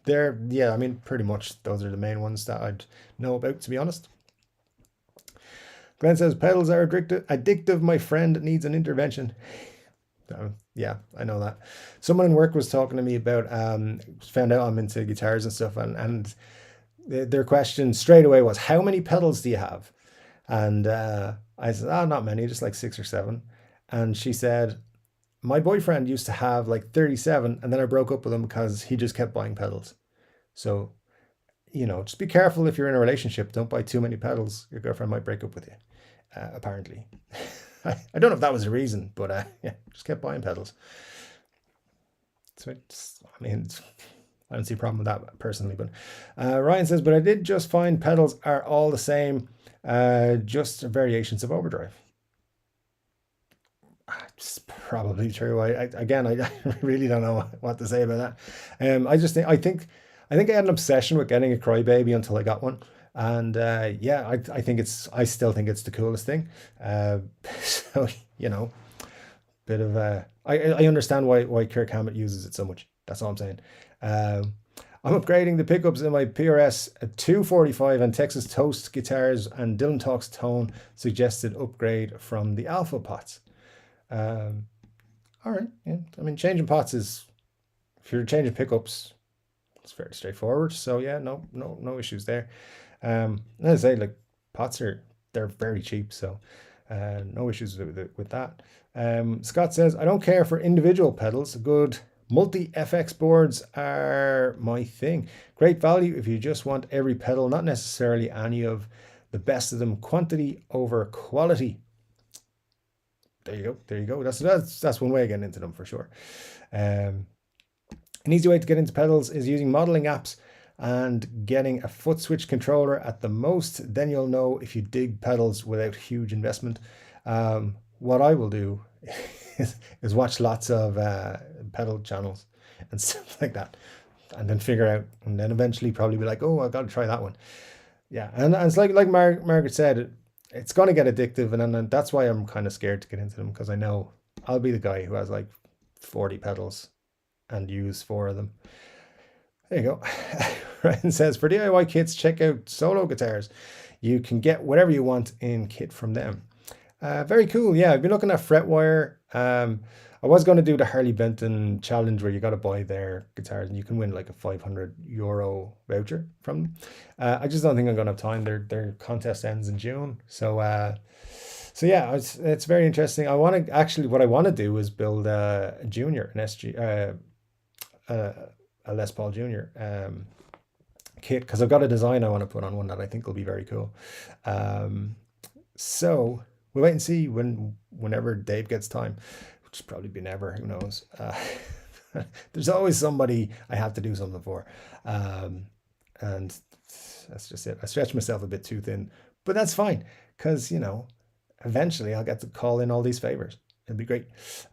Yeah, I mean, pretty much those are the main ones that I'd know about, to be honest. Glenn says, pedals are addictive. My friend needs an intervention. Yeah, I know that. Someone in work was talking to me about, found out I'm into guitars and stuff, and their question straight away was, how many pedals do you have? And I said, not many, just like 6 or 7. And she said, my boyfriend used to have like 37, and then I broke up with him because he just kept buying pedals. So, just be careful if you're in a relationship. Don't buy too many pedals. Your girlfriend might break up with you, apparently. I don't know if that was the reason, but yeah, just kept buying pedals. So I don't see a problem with that personally. But Ryan says, but I did just find pedals are all the same, just variations of overdrive. It's probably true. I really don't know what to say about that. I think I had an obsession with getting a Crybaby until I got one. And yeah, I still think it's the coolest thing. So, bit of I understand why Kirk Hammett uses it so much. That's all I'm saying. I'm upgrading the pickups in my PRS 245 and Texas Toast guitars, and Dylan Talks Tone suggested upgrade from the Alpha pots. All right, yeah. I mean, changing pots is, if you're changing pickups, it's very straightforward. So yeah, no issues there. As I say, like, pots they're very cheap, so no issues with that. Scott says, I don't care for individual pedals. Good multi-FX boards are my thing. Great value if you just want every pedal, not necessarily any of the best of them. Quantity over quality. There you go. That's one way of getting into them for sure. An easy way to get into pedals is using modeling apps and getting a foot switch controller at the most. Then you'll know if you dig pedals without huge investment. What I will do is watch lots of pedal channels and stuff like that, and then figure out, and then eventually probably be like, oh, I've got to try that one. Yeah, and it's like Margaret said, it's going to get addictive, and then that's why I'm kind of scared to get into them, because I know I'll be the guy who has like 40 pedals and use 4 of them. There you go. Ryan says, for DIY kits, check out Solo Guitars. You can get whatever you want in kit from them. Very cool. Yeah, I've been looking at Fretwire. I was going to do the Harley Benton challenge where you got to buy their guitars and you can win like a €500 voucher from them. I just don't think I'm going to have time. Their contest ends in June. So yeah, it's very interesting. What I want to do is build a Junior, an SG, a Les Paul Junior kit, because I've got a design I want to put on one that I think will be very cool. So we'll wait and see whenever Dave gets time, which has probably be never, who knows. There's always somebody I have to do something for, and that's just it. I stretch myself a bit too thin, but that's fine, because eventually I'll get to call in all these favors. It'll be great.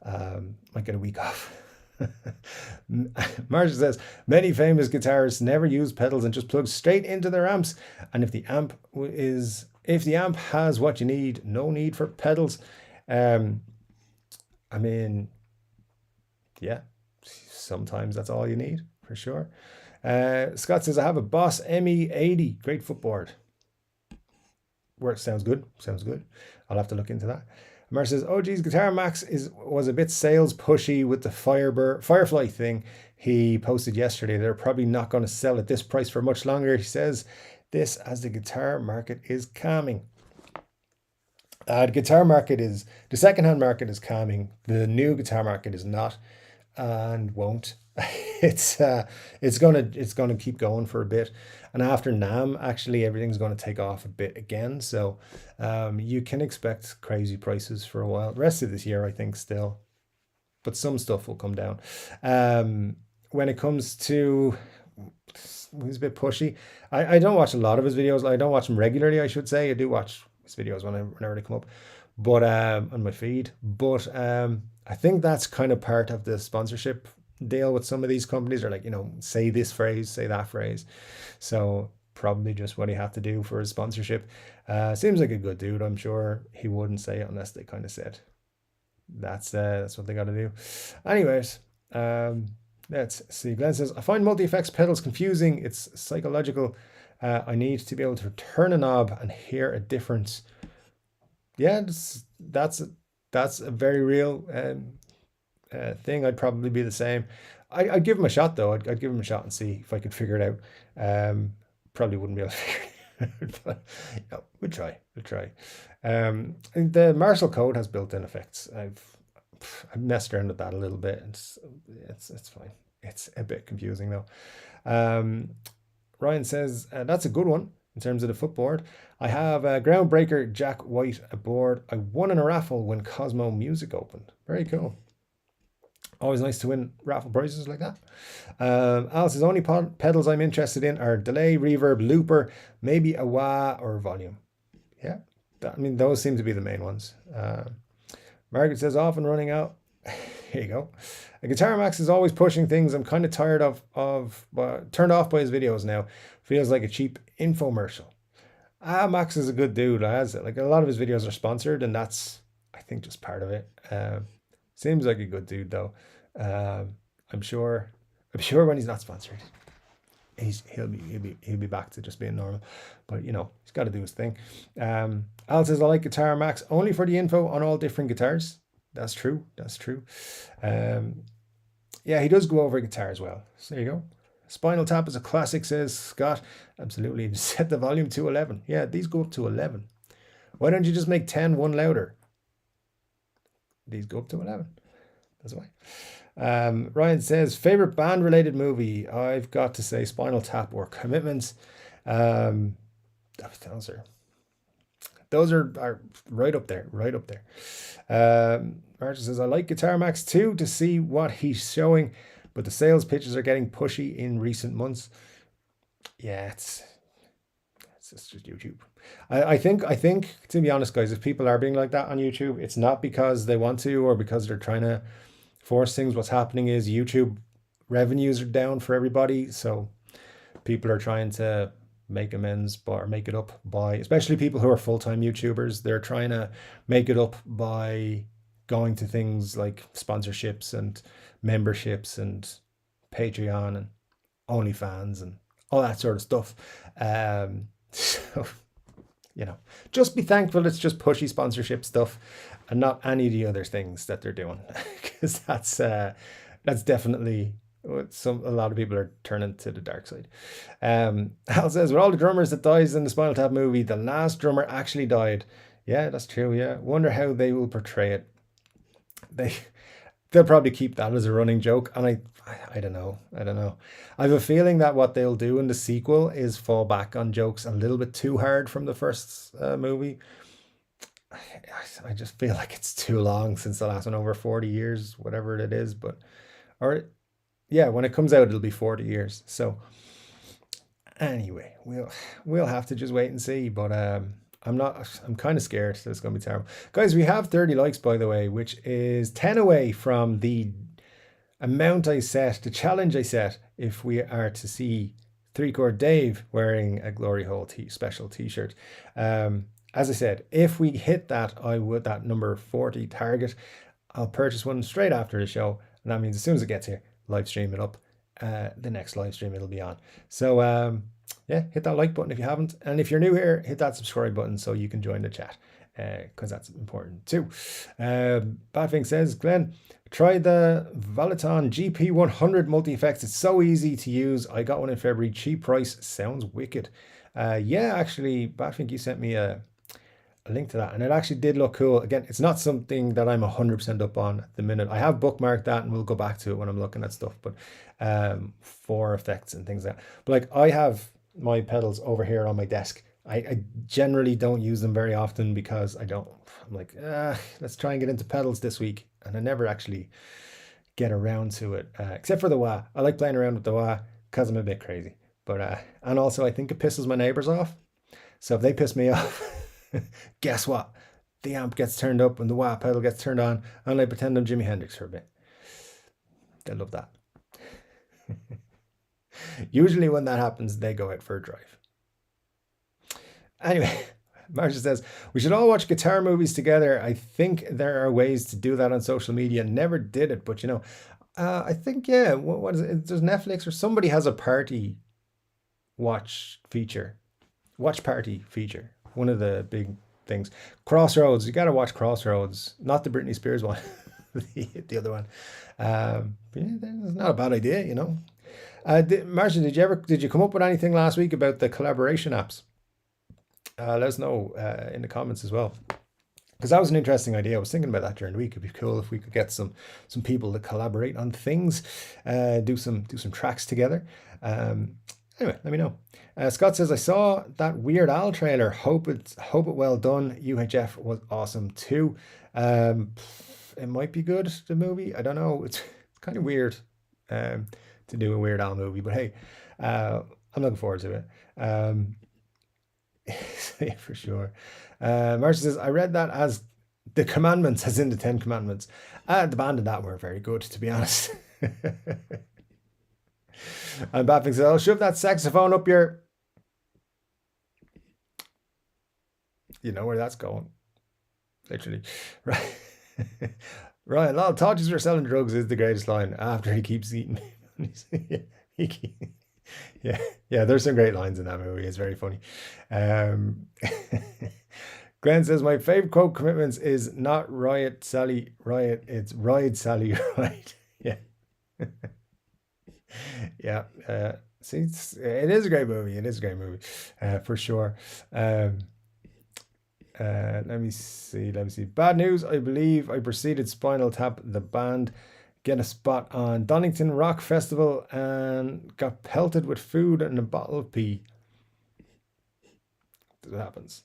Might get a week off. Marcia says, many famous guitarists never use pedals and just plug straight into their amps, and if the amp has what you need, no need for pedals. I mean, yeah, sometimes that's all you need, for sure. Scott says, I have a Boss ME80, great footboard. Sounds good. I'll have to look into that. Mar says, oh geez, Guitar Max was a bit sales pushy with the Firefly thing he posted yesterday. They're probably not going to sell at this price for much longer. He says this as the guitar market is calming. The second-hand market is calming. The new guitar market is not, and won't. It's gonna keep going for a bit, and after NAMM, actually everything's gonna take off a bit again. So, you can expect crazy prices for a while. The rest of this year, I think, still, but some stuff will come down. When it comes to, he's a bit pushy. I don't watch a lot of his videos. I don't watch them regularly, I should say. I do watch his videos whenever they come up, but on my feed. But I think that's kind of part of the sponsorship deal with some of these companies. Are like, say this phrase, say that phrase. So probably just what he had to do for his sponsorship. Seems like a good dude. I'm sure he wouldn't say it unless they kind of said that's what they got to do. Anyways, let's see. Glenn says, I find multi-effects pedals confusing. It's psychological. I need to be able to turn a knob and hear a difference. Yeah, that's a very real thing. I'd probably be the same. I'd give him a shot though. I'd give him a shot and see if I could figure it out. Probably wouldn't be able to figure it out, but we'll try. The Marshall Code has built-in effects. I've messed around with that a little bit. It's fine. It's a bit confusing though. Ryan says, that's a good one in terms of the footboard. I have a Groundbreaker Jack White aboard. I won in a raffle when Cosmo Music opened. Very cool. Always nice to win raffle prizes like that. Al says, only pedals I'm interested in are delay, reverb, looper, maybe a wah or volume. Yeah, those seem to be the main ones. Margaret says, off and running out. Here you go. A Guitar Max is always pushing things. I'm kind of tired turned off by his videos now. Feels like a cheap infomercial. Max is a good dude. Like a lot of his videos are sponsored, and that's, I think, just part of it. Seems like a good dude though. I'm sure when he's not sponsored, he'll be back to just being normal. But he's got to do his thing. Al says, I like Guitar Max only for the info on all different guitars. That's true. Yeah, he does go over guitar as well. So there you go. Spinal Tap is a classic, says Scott. Absolutely. Set the volume to 11. Yeah, these go up to 11. Why don't you just make 10 one louder? These go up to 11. That's why. Ryan says, favorite band related movie? I've got to say Spinal Tap or Commitments. Those are right up there. Marcia says, I like Guitar Max too to see what he's showing, but the sales pitches are getting pushy in recent months. Yeah, it's just YouTube. I think to be honest, guys, if people are being like that on YouTube, it's not because they want to or because they're trying to force things. What's happening is YouTube revenues are down for everybody, so people are trying to make amends or make it up by, especially people who are full-time YouTubers, they're trying to make it up by going to things like sponsorships and memberships and Patreon and OnlyFans and all that sort of stuff. So, just be thankful it's just pushy sponsorship stuff and not any of the other things that they're doing, because that's definitely a lot of people are turning to the dark side. Al says, with all the drummers that dies in the Spinal Tap movie, the last drummer actually died. Yeah, that's true. Yeah, wonder how they will portray it. They'll probably keep that as a running joke, and I don't know. I have a feeling that what they'll do in the sequel is fall back on jokes a little bit too hard from the first movie. I just feel like it's too long since the last one, over 40 years, whatever it is. Yeah, when it comes out, it'll be 40 years. So anyway, we'll have to just wait and see. But I'm kind of scared that it's going to be terrible. Guys, we have 30 likes, by the way, which is 10 away from the amount I set, the challenge I set, if we are to see Chord Dave wearing a Glory Hole special t-shirt. As I said, if we hit that, that number 40 target, I'll purchase one straight after the show. And that means as soon as it gets here, live stream it up. The next live stream it'll be on. So yeah, hit that like button if you haven't, and if you're new here, hit that subscribe button so you can join the chat, because that's important too. Badfing says, Glenn, try the Valiton GP100 multi-effects. It's so easy to use. I got one in February, cheap price, sounds wicked. Yeah, actually, I think you sent me a link to that, and it actually did look cool. Again, it's not something that I'm 100% up on at the minute. I have bookmarked that, and we'll go back to it when I'm looking at stuff. But for effects and things like that. But like, I have my pedals over here on my desk. I generally don't use them very often because I don't. I'm like, let's try and get into pedals this week, and I never actually get around to it, except for the wah. I like playing around with the wah because I'm a bit crazy. But and also I think it pisses my neighbors off. So if they piss me off, guess what? The amp gets turned up and the wah pedal gets turned on, and I pretend I'm Jimi Hendrix for a bit. They love that. Usually when that happens, they go out for a drive. Anyway, Marcia says, we should all watch guitar movies together. I think there are ways to do that on social media. Never did it, but I think, yeah, what is it? There's Netflix or somebody has a party watch party feature. One of the big things. Crossroads, you got to watch Crossroads, not the Britney Spears one, the other one. Yeah, it's not a bad idea, Marcia, did you come up with anything last week about the collaboration apps? Let us know in the comments as well, because that was an interesting idea. I was thinking about that during the week. It'd be cool if we could get some people to collaborate on things, do some tracks together. Anyway, let me know. Scott says, I saw that Weird Al trailer. Hope it well done. UHF was awesome too. It might be good, the movie. I don't know. It's kind of weird to do a Weird Al movie, but hey, I'm looking forward to it. Yeah, for sure. Marcia says, I read that as the commandments, as in the 10 commandments. The band and that weren't very good, to be honest. And Baffing says, I'll shove that saxophone up your... You know where that's going. Literally. Right. Right. A lot of touches for selling drugs is the greatest line after he keeps eating. Yeah, there's some great lines in that movie. It's very funny. Glenn says, my favorite quote commitments is not riot, Sally, riot. It's ride, Sally, ride. Yeah. Yeah. See, it is a great movie. It is a great movie, for sure. Let me see. Bad news. I believe I preceded Spinal Tap, the band, get a spot on Donington Rock Festival and got pelted with food and a bottle of pee. That happens.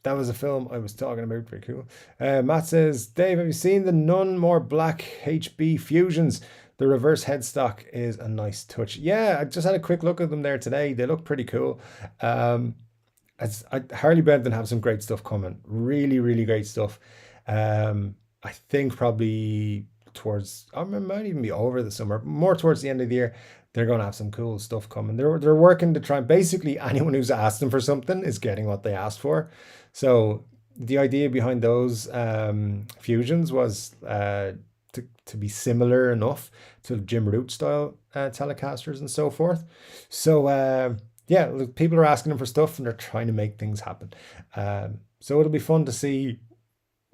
That was a film I was talking about. Very cool. Matt says, Dave, have you seen the None More Black HB Fusions? The reverse headstock is a nice touch. Yeah, I just had a quick look at them there today. They look pretty cool. Harley Benton have some great stuff coming. Really, really great stuff. I think probably it might even be over the summer, more towards the end of the year, they're going to have some cool stuff coming. They're working to try. Basically, anyone who's asked them for something is getting what they asked for. So the idea behind those fusions was to be similar enough to Jim Root style Telecasters and so forth. So yeah, look, people are asking them for stuff and they're trying to make things happen. So it'll be fun to see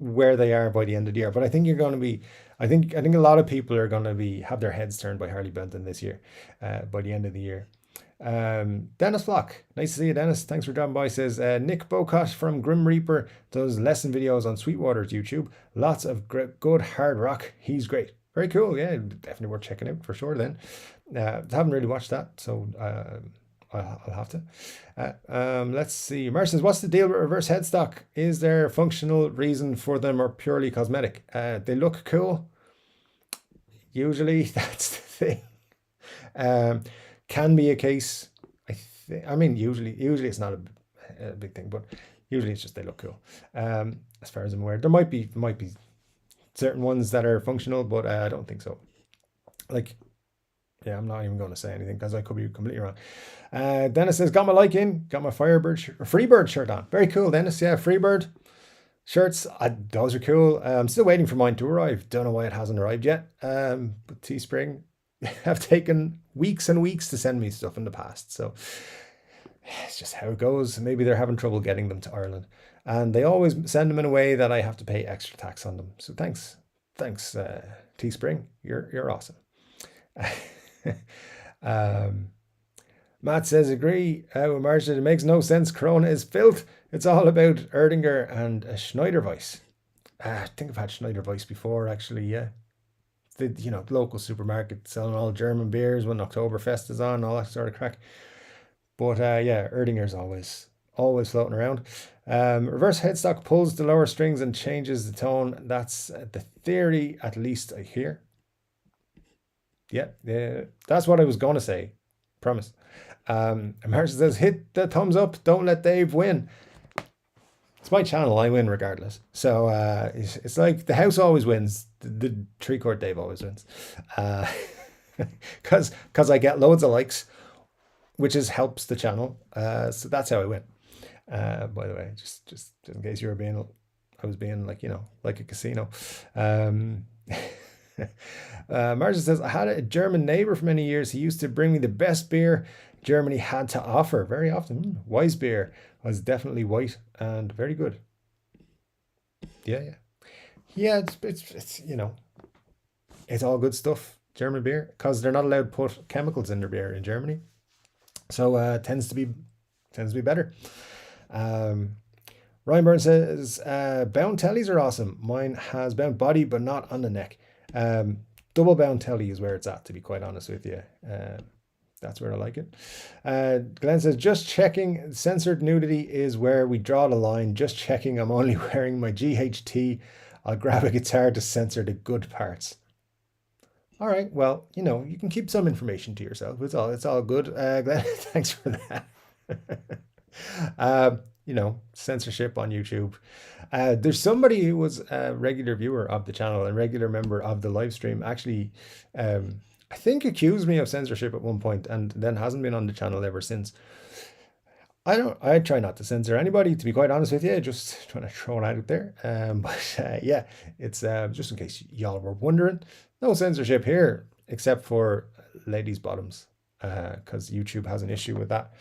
where they are by the end of the year. But I think I think a lot of people are going to have their heads turned by Harley Benton this year, by the end of the year. Dennis Flock, nice to see you, Dennis. Thanks for dropping by. Says Nick Bocott from Grim Reaper does lesson videos on Sweetwater's YouTube. Lots of good hard rock. He's great. Very cool. Yeah, definitely worth checking out for sure. Then haven't really watched that, so I'll have to. Let's see. Mar says, what's the deal with reverse headstock? Is there a functional reason for them or purely cosmetic? They look cool. Usually, that's the thing. Can be a case. I mean, usually it's not a big thing, but usually it's just they look cool. As far as I'm aware, there might be certain ones that are functional, but I don't think so. Like, yeah, I'm not even going to say anything because I could be completely wrong. Dennis says, got my like in, got my Freebird shirt on. Very cool, Dennis. Yeah, Freebird shirts, those are cool. I'm still waiting for mine to arrive. Don't know why it hasn't arrived yet. But Teespring have taken weeks and weeks to send me stuff in the past. So it's just how it goes. Maybe they're having trouble getting them to Ireland. And they always send them in a way that I have to pay extra tax on them. So thanks, Teespring. You're awesome. Matt says, agree with Marcia. It makes no sense. Corona is filth. It's all about Erdinger and a Schneider voice. I think I've had Schneider voice before, actually. Yeah, the local supermarket selling all German beers when Oktoberfest is on, all that sort of crack. But yeah, Erdinger's always floating around. Reverse headstock pulls the lower strings and changes the tone. That's the theory, at least I hear. Yeah, that's what I was gonna say. Promise. Marcia says, hit the thumbs up. Don't let Dave win. It's my channel. I win regardless. So it's like the house always wins. The tree Chord Dave always wins. Because I get loads of likes, which helps the channel. So that's how I win. By the way, just in case you were I was being like, like a casino. Marcia says, I had a German neighbor for many years. He used to bring me the best beer Germany had to offer very often. Weiss beer was definitely white and very good. Yeah. It's it's all good stuff. German beer, because they're not allowed to put chemicals in their beer in Germany, so tends to be better. Ryan Burns says, bound tellies are awesome. Mine has bound body but not on the neck. Double bound telly is where it's at, to be quite honest with you. That's where I like it. Glenn says, just checking, censored nudity is where we draw the line. Just checking, I'm only wearing my GHT. I'll grab a guitar to censor the good parts. All right, well, you can keep some information to yourself. It's all good. Glenn, thanks for that. Censorship on YouTube. There's somebody who was a regular viewer of the channel and regular member of the live stream, actually, I think accused me of censorship at one point and then hasn't been on the channel ever since. I try not to censor anybody, to be quite honest with you, just trying to throw it out there. But yeah, it's just in case y'all were wondering, no censorship here, except for ladies' bottoms, because YouTube has an issue with that.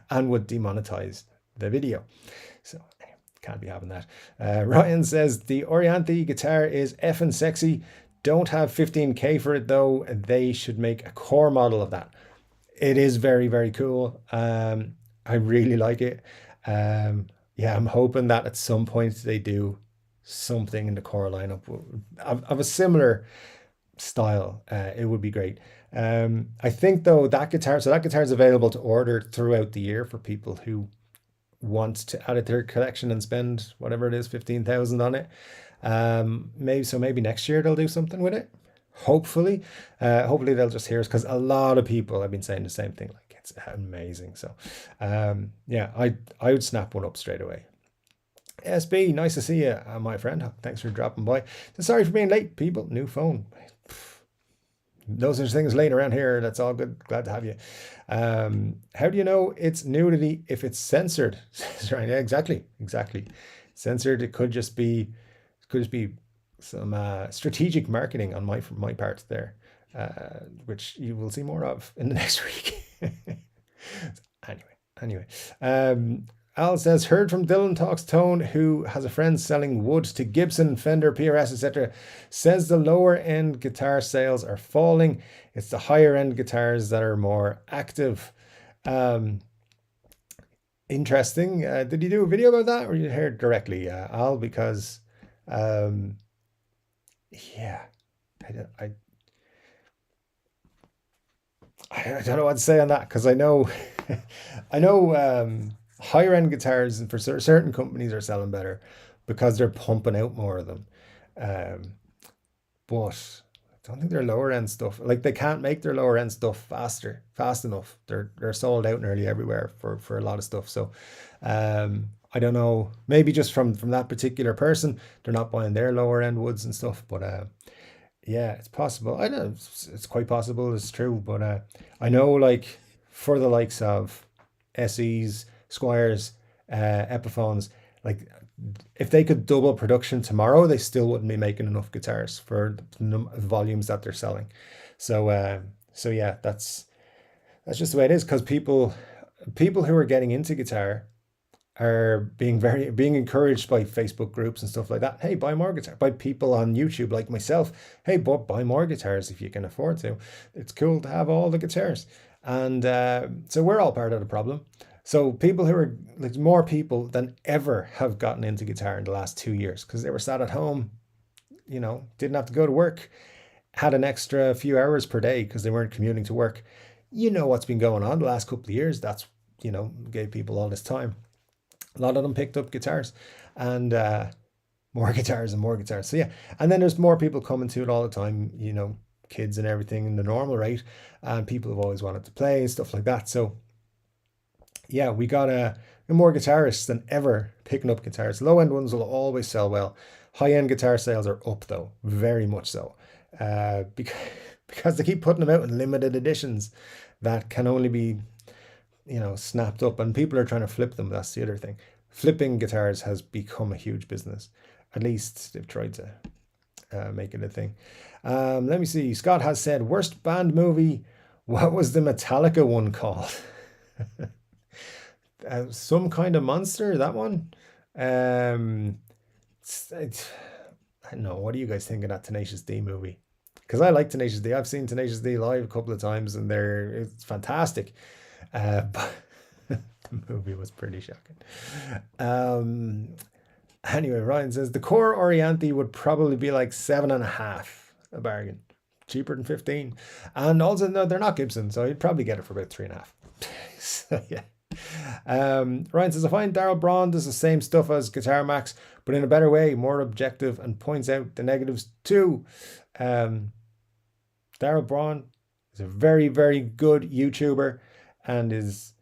And would demonetize the video. So can't be having that. Ryan says, the Orianthi guitar is effing sexy. Don't have 15k for it though. They should make a core model of that. It is very, very cool. I really like it. Yeah, I'm hoping that at some point they do something in the core lineup of a similar style. It would be great. I think though that guitar is available to order throughout the year for people who want to add it to their collection and spend whatever it is, 15,000 on it. Maybe next year they'll do something with it. Hopefully they'll just hear us, because a lot of people have been saying the same thing, like it's amazing. So yeah, I would snap one up straight away. SB, nice to see you, my friend. Thanks for dropping by. So sorry for being late, people. New phone. No such thing as laying around here. That's all good. Glad to have you. How do you know it's nudity if it's censored? Right, yeah, exactly. Censored. It could just be some strategic marketing on my part there, which you will see more of in the next week. Anyway. Al says, heard from Dylan Talks Tone, who has a friend selling wood to Gibson, Fender, PRS, etc. Says the lower end guitar sales are falling. It's the higher end guitars that are more active. Interesting. Did you do a video about that, or you heard directly, Al? Because yeah, I don't know what to say on that, because I know higher end guitars for certain companies are selling better because they're pumping out more of them. But I don't think their lower end stuff, like they can't make their lower end stuff fast enough. They're sold out nearly everywhere for a lot of stuff. So I don't know, maybe just from that particular person, they're not buying their lower end woods and stuff. But yeah, it's possible. I know it's quite possible. It's true. But I know, like, for the likes of SEs, Squires, Epiphones, like if they could double production tomorrow, they still wouldn't be making enough guitars for the volumes that they're selling. So yeah, that's just the way it is, because people who are getting into guitar are being encouraged by Facebook groups and stuff like that. Hey, buy more guitar. By people on YouTube like myself. Hey, buy more guitars if you can afford to. It's cool to have all the guitars. And so we're all part of the problem. So people who are like more people than ever have gotten into guitar in the last 2 years because they were sat at home, didn't have to go to work, had an extra few hours per day because they weren't commuting to work. What's been going on the last couple of years. That's, gave people all this time. A lot of them picked up guitars and more guitars and more guitars. So yeah, and then there's more people coming to it all the time, kids and everything in the normal rate, and people have always wanted to play and stuff like that. So yeah, we got more guitarists than ever picking up guitars. Low end ones will always sell well. High end guitar sales are up though, very much so, because they keep putting them out in limited editions that can only be, snapped up, and people are trying to flip them. That's the other thing. Flipping guitars has become a huge business. At least they've tried to make it a thing. Let me see. Scott has said, worst band movie. What was the Metallica one called? Some Kind of Monster, that one. I don't know. What do you guys think of that Tenacious D movie? Because I like Tenacious D. I've seen Tenacious D live a couple of times, and it's fantastic. But the movie was pretty shocking. Anyway, Ryan says the core Orianthi would probably be like 7.5, a bargain, cheaper than 15. And also, no, they're not Gibson, so you'd probably get it for about 3.5. So yeah. Ryan says I find Daryl Braun does the same stuff as Guitar Max, but in a better way, more objective, and points out the negatives too. Daryl Braun is a very, very good YouTuber and is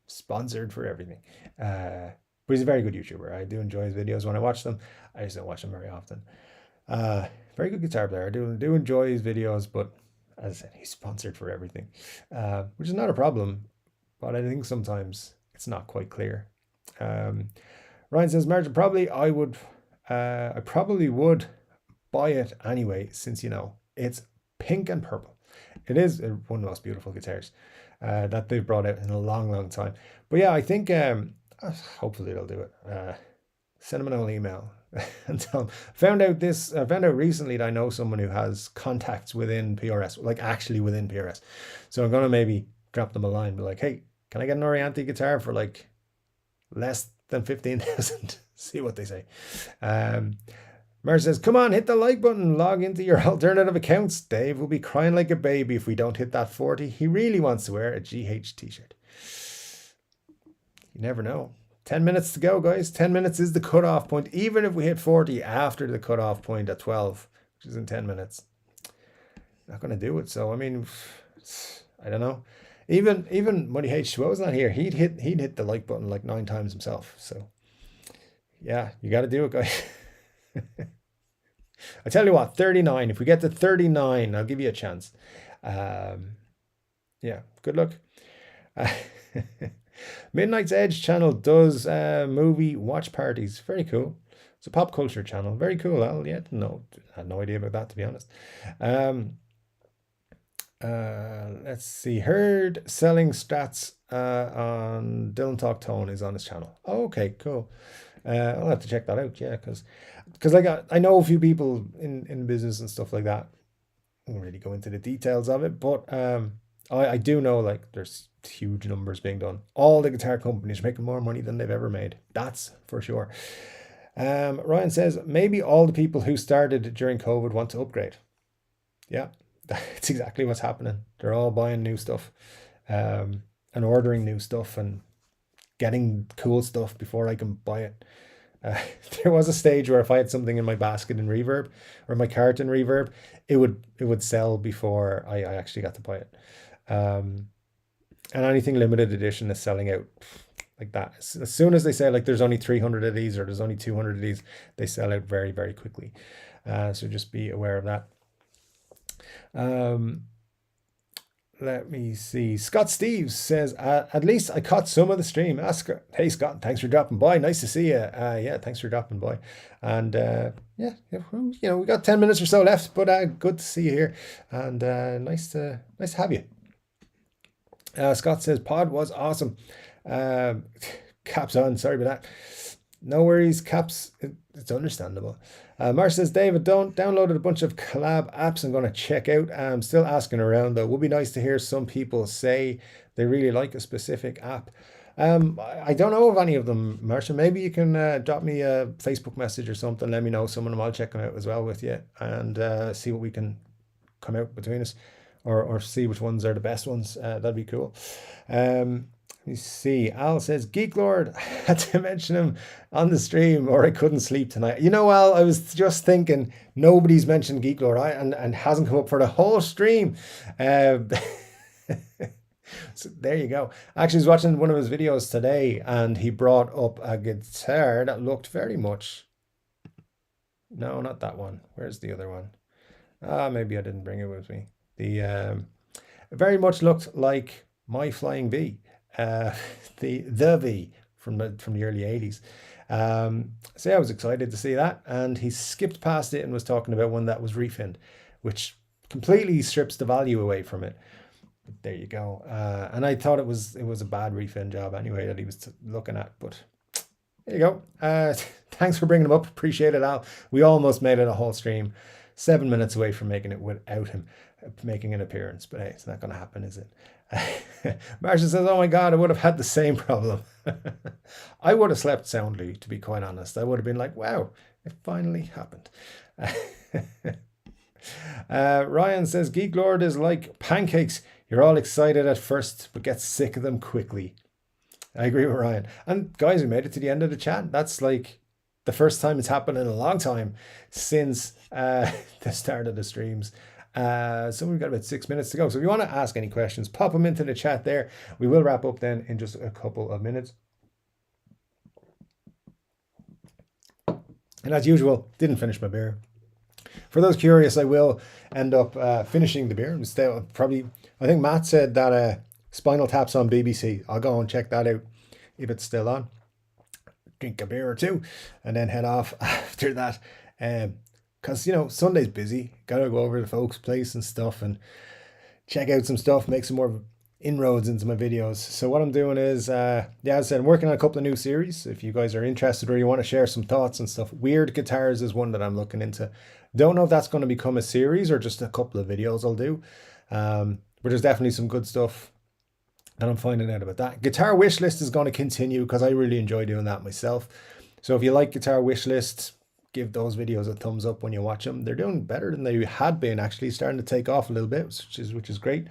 sponsored for everything. But he's a very good YouTuber. I do enjoy his videos when I watch them. I just don't watch them very often. Very good guitar player. I do enjoy his videos, but as I said, he's sponsored for everything, which is not a problem. But I think sometimes it's not quite clear. Ryan says, Margin, I probably would buy it anyway, since, it's pink and purple. It is one of the most beautiful guitars that they've brought out in a long, long time. But yeah, I think hopefully they'll do it. Send them an old email and tell them. Found out recently that I know someone who has contacts within PRS, like actually within PRS. So I'm going to maybe drop them a line, be like, hey, can I get an Orianthi guitar for like less than 15,000? See what they say. Mer says, come on, hit the like button, log into your alternative accounts. Dave will be crying like a baby if we don't hit that 40. He really wants to wear a GH t-shirt. You never know. 10 minutes to go, guys. 10 minutes is the cutoff point. Even if we hit 40 after the cutoff point at 12, which is in 10 minutes, not going to do it. So, I mean, I don't know. Even Money H2O's not here. He'd hit the like button like 9 times himself. So, yeah, you got to do it, guys. I tell you what, 39. If we get to 39, I'll give you a chance. Yeah, good luck. Midnight's Edge channel does movie watch parties. Very cool. It's a pop culture channel. Very cool. I had no idea about that, to be honest. Let's see. Heard selling stats on Dylan Talk Tone is on his channel. Oh, okay, cool. I'll have to check that out. Yeah, because I know a few people in business and stuff like that. I won't really go into the details of it, but I do know like there's huge numbers being done. All the guitar companies are making more money than they've ever made. That's for sure. Ryan says maybe all the people who started during COVID want to upgrade. Yeah, that's exactly what's happening. They're all buying new stuff, and ordering new stuff and getting cool stuff before I can buy it. There was a stage where if I had something in my basket in Reverb or my cart in Reverb, it would sell before I actually got to buy it. And anything limited edition is selling out like that. As soon as they say like there's only 300 of these or there's only 200 of these, they sell out very, very quickly. So just be aware of that. Let me see. Scott Steves says, at least I caught some of the stream. Hey, Scott, thanks for dropping by. Nice to see you. Yeah, thanks for dropping by. And yeah, we got 10 minutes or so left, but good to see you here. And nice to have you. Scott says, pod was awesome. Caps on, sorry about that. No worries, Caps. it's understandable. Marsh says, David, don't downloaded a bunch of collab apps I'm going to check out. I'm still asking around though. Would be nice to hear some people say they really like a specific app. I don't know of any of them, Marcia. Maybe you can drop me a Facebook message or something. Let me know some of them. I'll check them out as well with you and see what we can come out between us, or see which ones are the best ones. That'd be cool. Let me see. Al says, Geek Lord, had to mention him on the stream or I couldn't sleep tonight. You know, Al, I was just thinking nobody's mentioned Geek Lord and hasn't come up for the whole stream. So there you go. Actually, I was watching one of his videos today and he brought up a guitar that looked very much... No, not that one. Where's the other one? Maybe I didn't bring it with me. It very much looked like my Flying V. The V from the early 80s. So yeah, I was excited to see that, and he skipped past it and was talking about one that was refinned, which completely strips the value away from it. But there you go. And I thought it was a bad refin job anyway that he was looking at, but there you go. Thanks for bringing him up. Appreciate it, Al. We almost made it a whole stream. 7 minutes away from making it without him making an appearance, but hey, it's not going to happen, is it? Marcia says, oh my God, I would have had the same problem. I would have slept soundly, to be quite honest. I would have been like, wow, it finally happened. Ryan says, Geek Lord is like pancakes. You're all excited at first, but get sick of them quickly. I agree with Ryan. And guys, we made it to the end of the chat. That's like the first time it's happened in a long time since the start of the streams. So we've got about 6 minutes to go. So if you want to ask any questions, pop them into the chat there. We will wrap up then in just a couple of minutes. And as usual, didn't finish my beer. For those curious, I will end up finishing the beer. And still, probably, I think Matt said that Spinal Tap's on BBC. I'll go and check that out if it's still on. Drink a beer or two and then head off after that. Because, you know, Sunday's busy. Got to go over to folks' place and stuff and check out some stuff, make some more inroads into my videos. So what I'm doing is, as I said, I'm working on a couple of new series. If you guys are interested or you want to share some thoughts and stuff, Weird Guitars is one that I'm looking into. Don't know if that's going to become a series or just a couple of videos I'll do. But there's definitely some good stuff and I'm finding out about that. Guitar Wishlist is going to continue because I really enjoy doing that myself. So if you like Guitar Wishlist, give those videos a thumbs up when you watch them. They're doing better than they had been, actually starting to take off a little bit, which is great.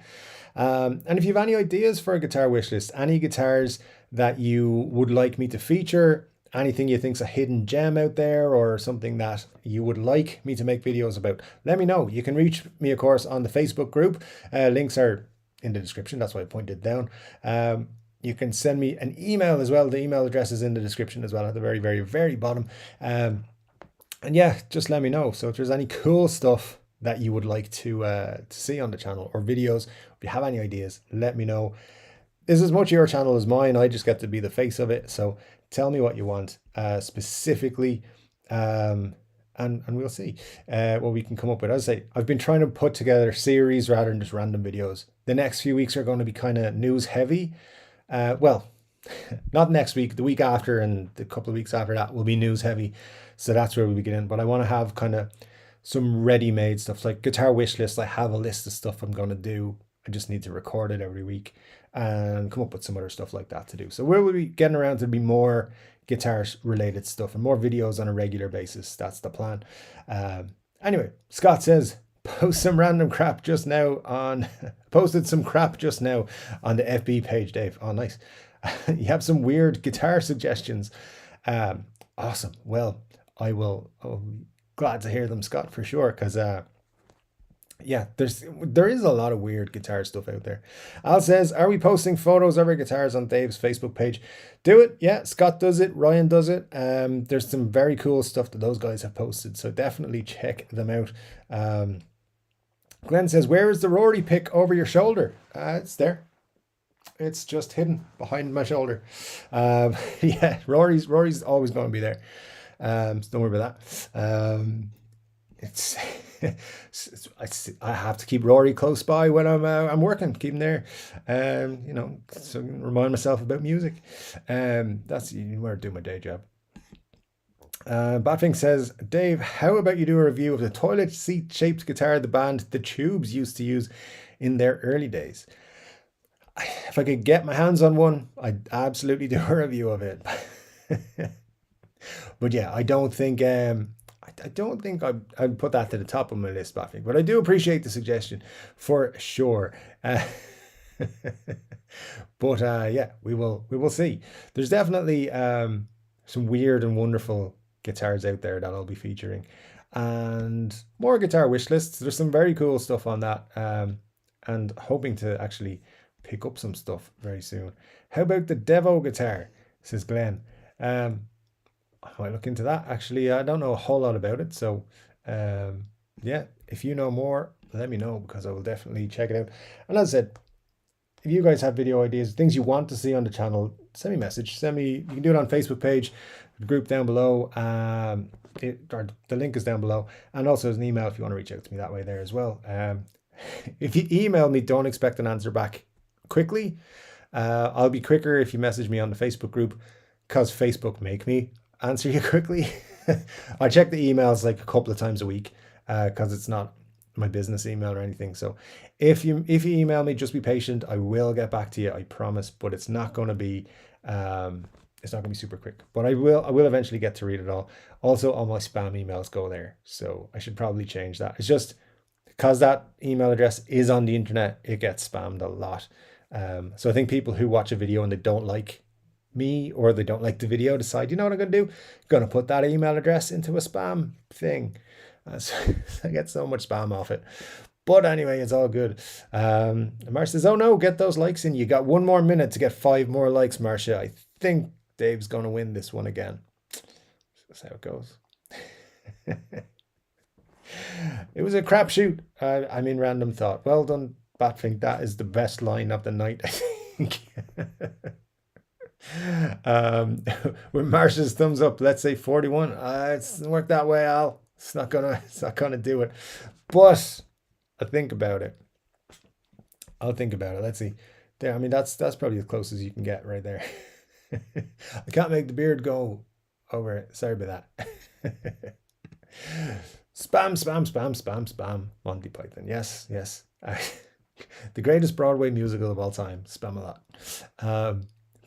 And if you have any ideas for a Guitar Wishlist, any guitars that you would like me to feature, anything you think's a hidden gem out there or something that you would like me to make videos about, let me know. You can reach me, of course, on the Facebook group. Links are in the description. That's why I pointed down. You can send me an email as well. The email address is in the description as well at the very, very, very bottom. And yeah, just let me know. So if there's any cool stuff that you would like to see on the channel or videos, if you have any ideas, let me know. This is as much your channel as mine. I just get to be the face of it. So tell me what you want specifically, and we'll see what we can come up with. As I say, I've been trying to put together series rather than just random videos. The next few weeks are going to be kind of news heavy. Well, not next week, the week after and the couple of weeks after that will be news heavy. So that's where we begin. But I want to have kind of some ready-made stuff like Guitar Wishlist. I have a list of stuff I'm going to do. I just need to record it every week and come up with some other stuff like that to do. So we'll be getting around to be more guitar related stuff and more videos on a regular basis. That's the plan. Anyway, Scott says, posted some crap just now on the FB page, Dave. Oh, nice. You have some weird guitar suggestions. Awesome. Well, I'll be glad to hear them, Scott, for sure. Because yeah, there is a lot of weird guitar stuff out there. Al says, are we posting photos of our guitars on Dave's Facebook page? Do it. Yeah, Scott does it. Ryan does it. There's some very cool stuff that those guys have posted. So definitely check them out. Glenn says, where is the Rory pick over your shoulder? It's there. It's just hidden behind my shoulder. Yeah, Rory's always going to be there. So don't worry about that. I have to keep Rory close by when I'm working, keep him there, you know, so I can remind myself about music. That's where I do my day job. Batfink says, Dave, how about you do a review of the toilet seat shaped guitar the band The Tubes used to use in their early days? If I could get my hands on one, I'd absolutely do a review of it. But yeah, I don't think I'd put that to the top of my list, Batfink. But I do appreciate the suggestion for sure. But yeah, we will see. There's definitely some weird and wonderful guitars out there that I'll be featuring, and more guitar wish lists. There's some very cool stuff on that, and hoping to actually pick up some stuff very soon. How about the Devo guitar, says Glenn? I might look into that. Actually, I don't know a whole lot about it, so yeah, if you know more, let me know, because I will definitely check it out. And as I said, if you guys have video ideas, things you want to see on the channel, send me a message. You can do it on Facebook page, the group down below. Or the link is down below. And also there's an email if you want to reach out to me that way there as well. If you email me, don't expect an answer back quickly. I'll be quicker if you message me on the Facebook group, because Facebook make me answer you quickly. I check the emails like a couple of times a week, because it's not my business email or anything. So if you email me, just be patient. I will get back to you, I promise. But it's not going to be super quick. But I will eventually get to read it all. Also, all my spam emails go there, so I should probably change that. It's just because that email address is on the internet, it gets spammed a lot. So I think people who watch a video and they don't like me, or they don't like the video, decide, you know what I'm going to do? I'm going to put that email address into a spam thing. So I get so much spam off it. But anyway, it's all good. Marcia says, oh no, get those likes in. You got 1 more minute to get 5 more likes, Marcia. I think Dave's going to win this one again. That's how it goes. It was a crapshoot. I mean, random thought. Well done, Batfink. That is the best line of the night, I think. With Marcia's thumbs up, let's say 41. It doesn't work that way, Al. It's not gonna do it. But I'll think about it. Let's see. There, I mean, that's probably as close as you can get right there. I can't make the beard go over it. Sorry about that. Spam. Monty Python. Yes. The greatest Broadway musical of all time. Spam a lot.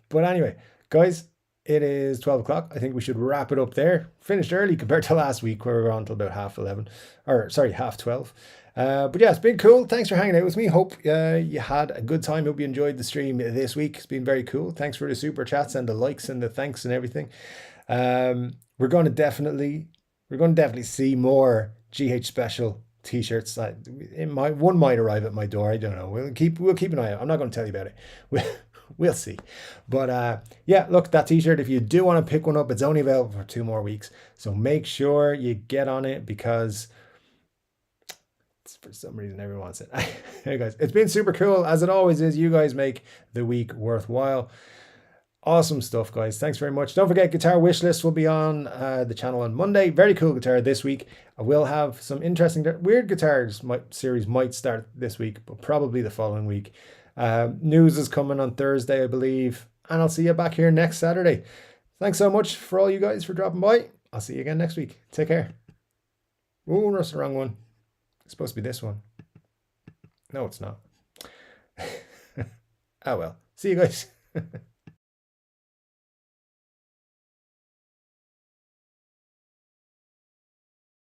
But anyway, guys, it is 12 o'clock. I think we should wrap it up there. Finished early compared to last week, where we were on till about half 12. But yeah, it's been cool. Thanks for hanging out with me. Hope you had a good time. Hope you enjoyed the stream this week. It's been very cool. Thanks for the super chats and the likes and the thanks and everything. We're going to definitely see more GH special t-shirts. One might arrive at my door. I don't know. We'll keep an eye out. I'm not going to tell you about it. We'll see. But yeah, look, that t-shirt, if you do want to pick one up, it's only available for 2 more weeks. So make sure you get on it, because for some reason everyone wants it. Hey guys, it's been super cool, as it always is. You guys make the week worthwhile. Awesome stuff, guys. Thanks very much. Don't forget, guitar wish list will be on the channel on Monday. Very cool guitar this week. I will have some interesting weird guitars. My series might start this week, but probably the following week. News is coming on Thursday, I believe, and I'll see you back here next Saturday. Thanks so much for all you guys for dropping by. I'll see you again next week. Take care. Oh, that's the wrong one. It's supposed to be this one. No, it's not. Oh well. See you guys.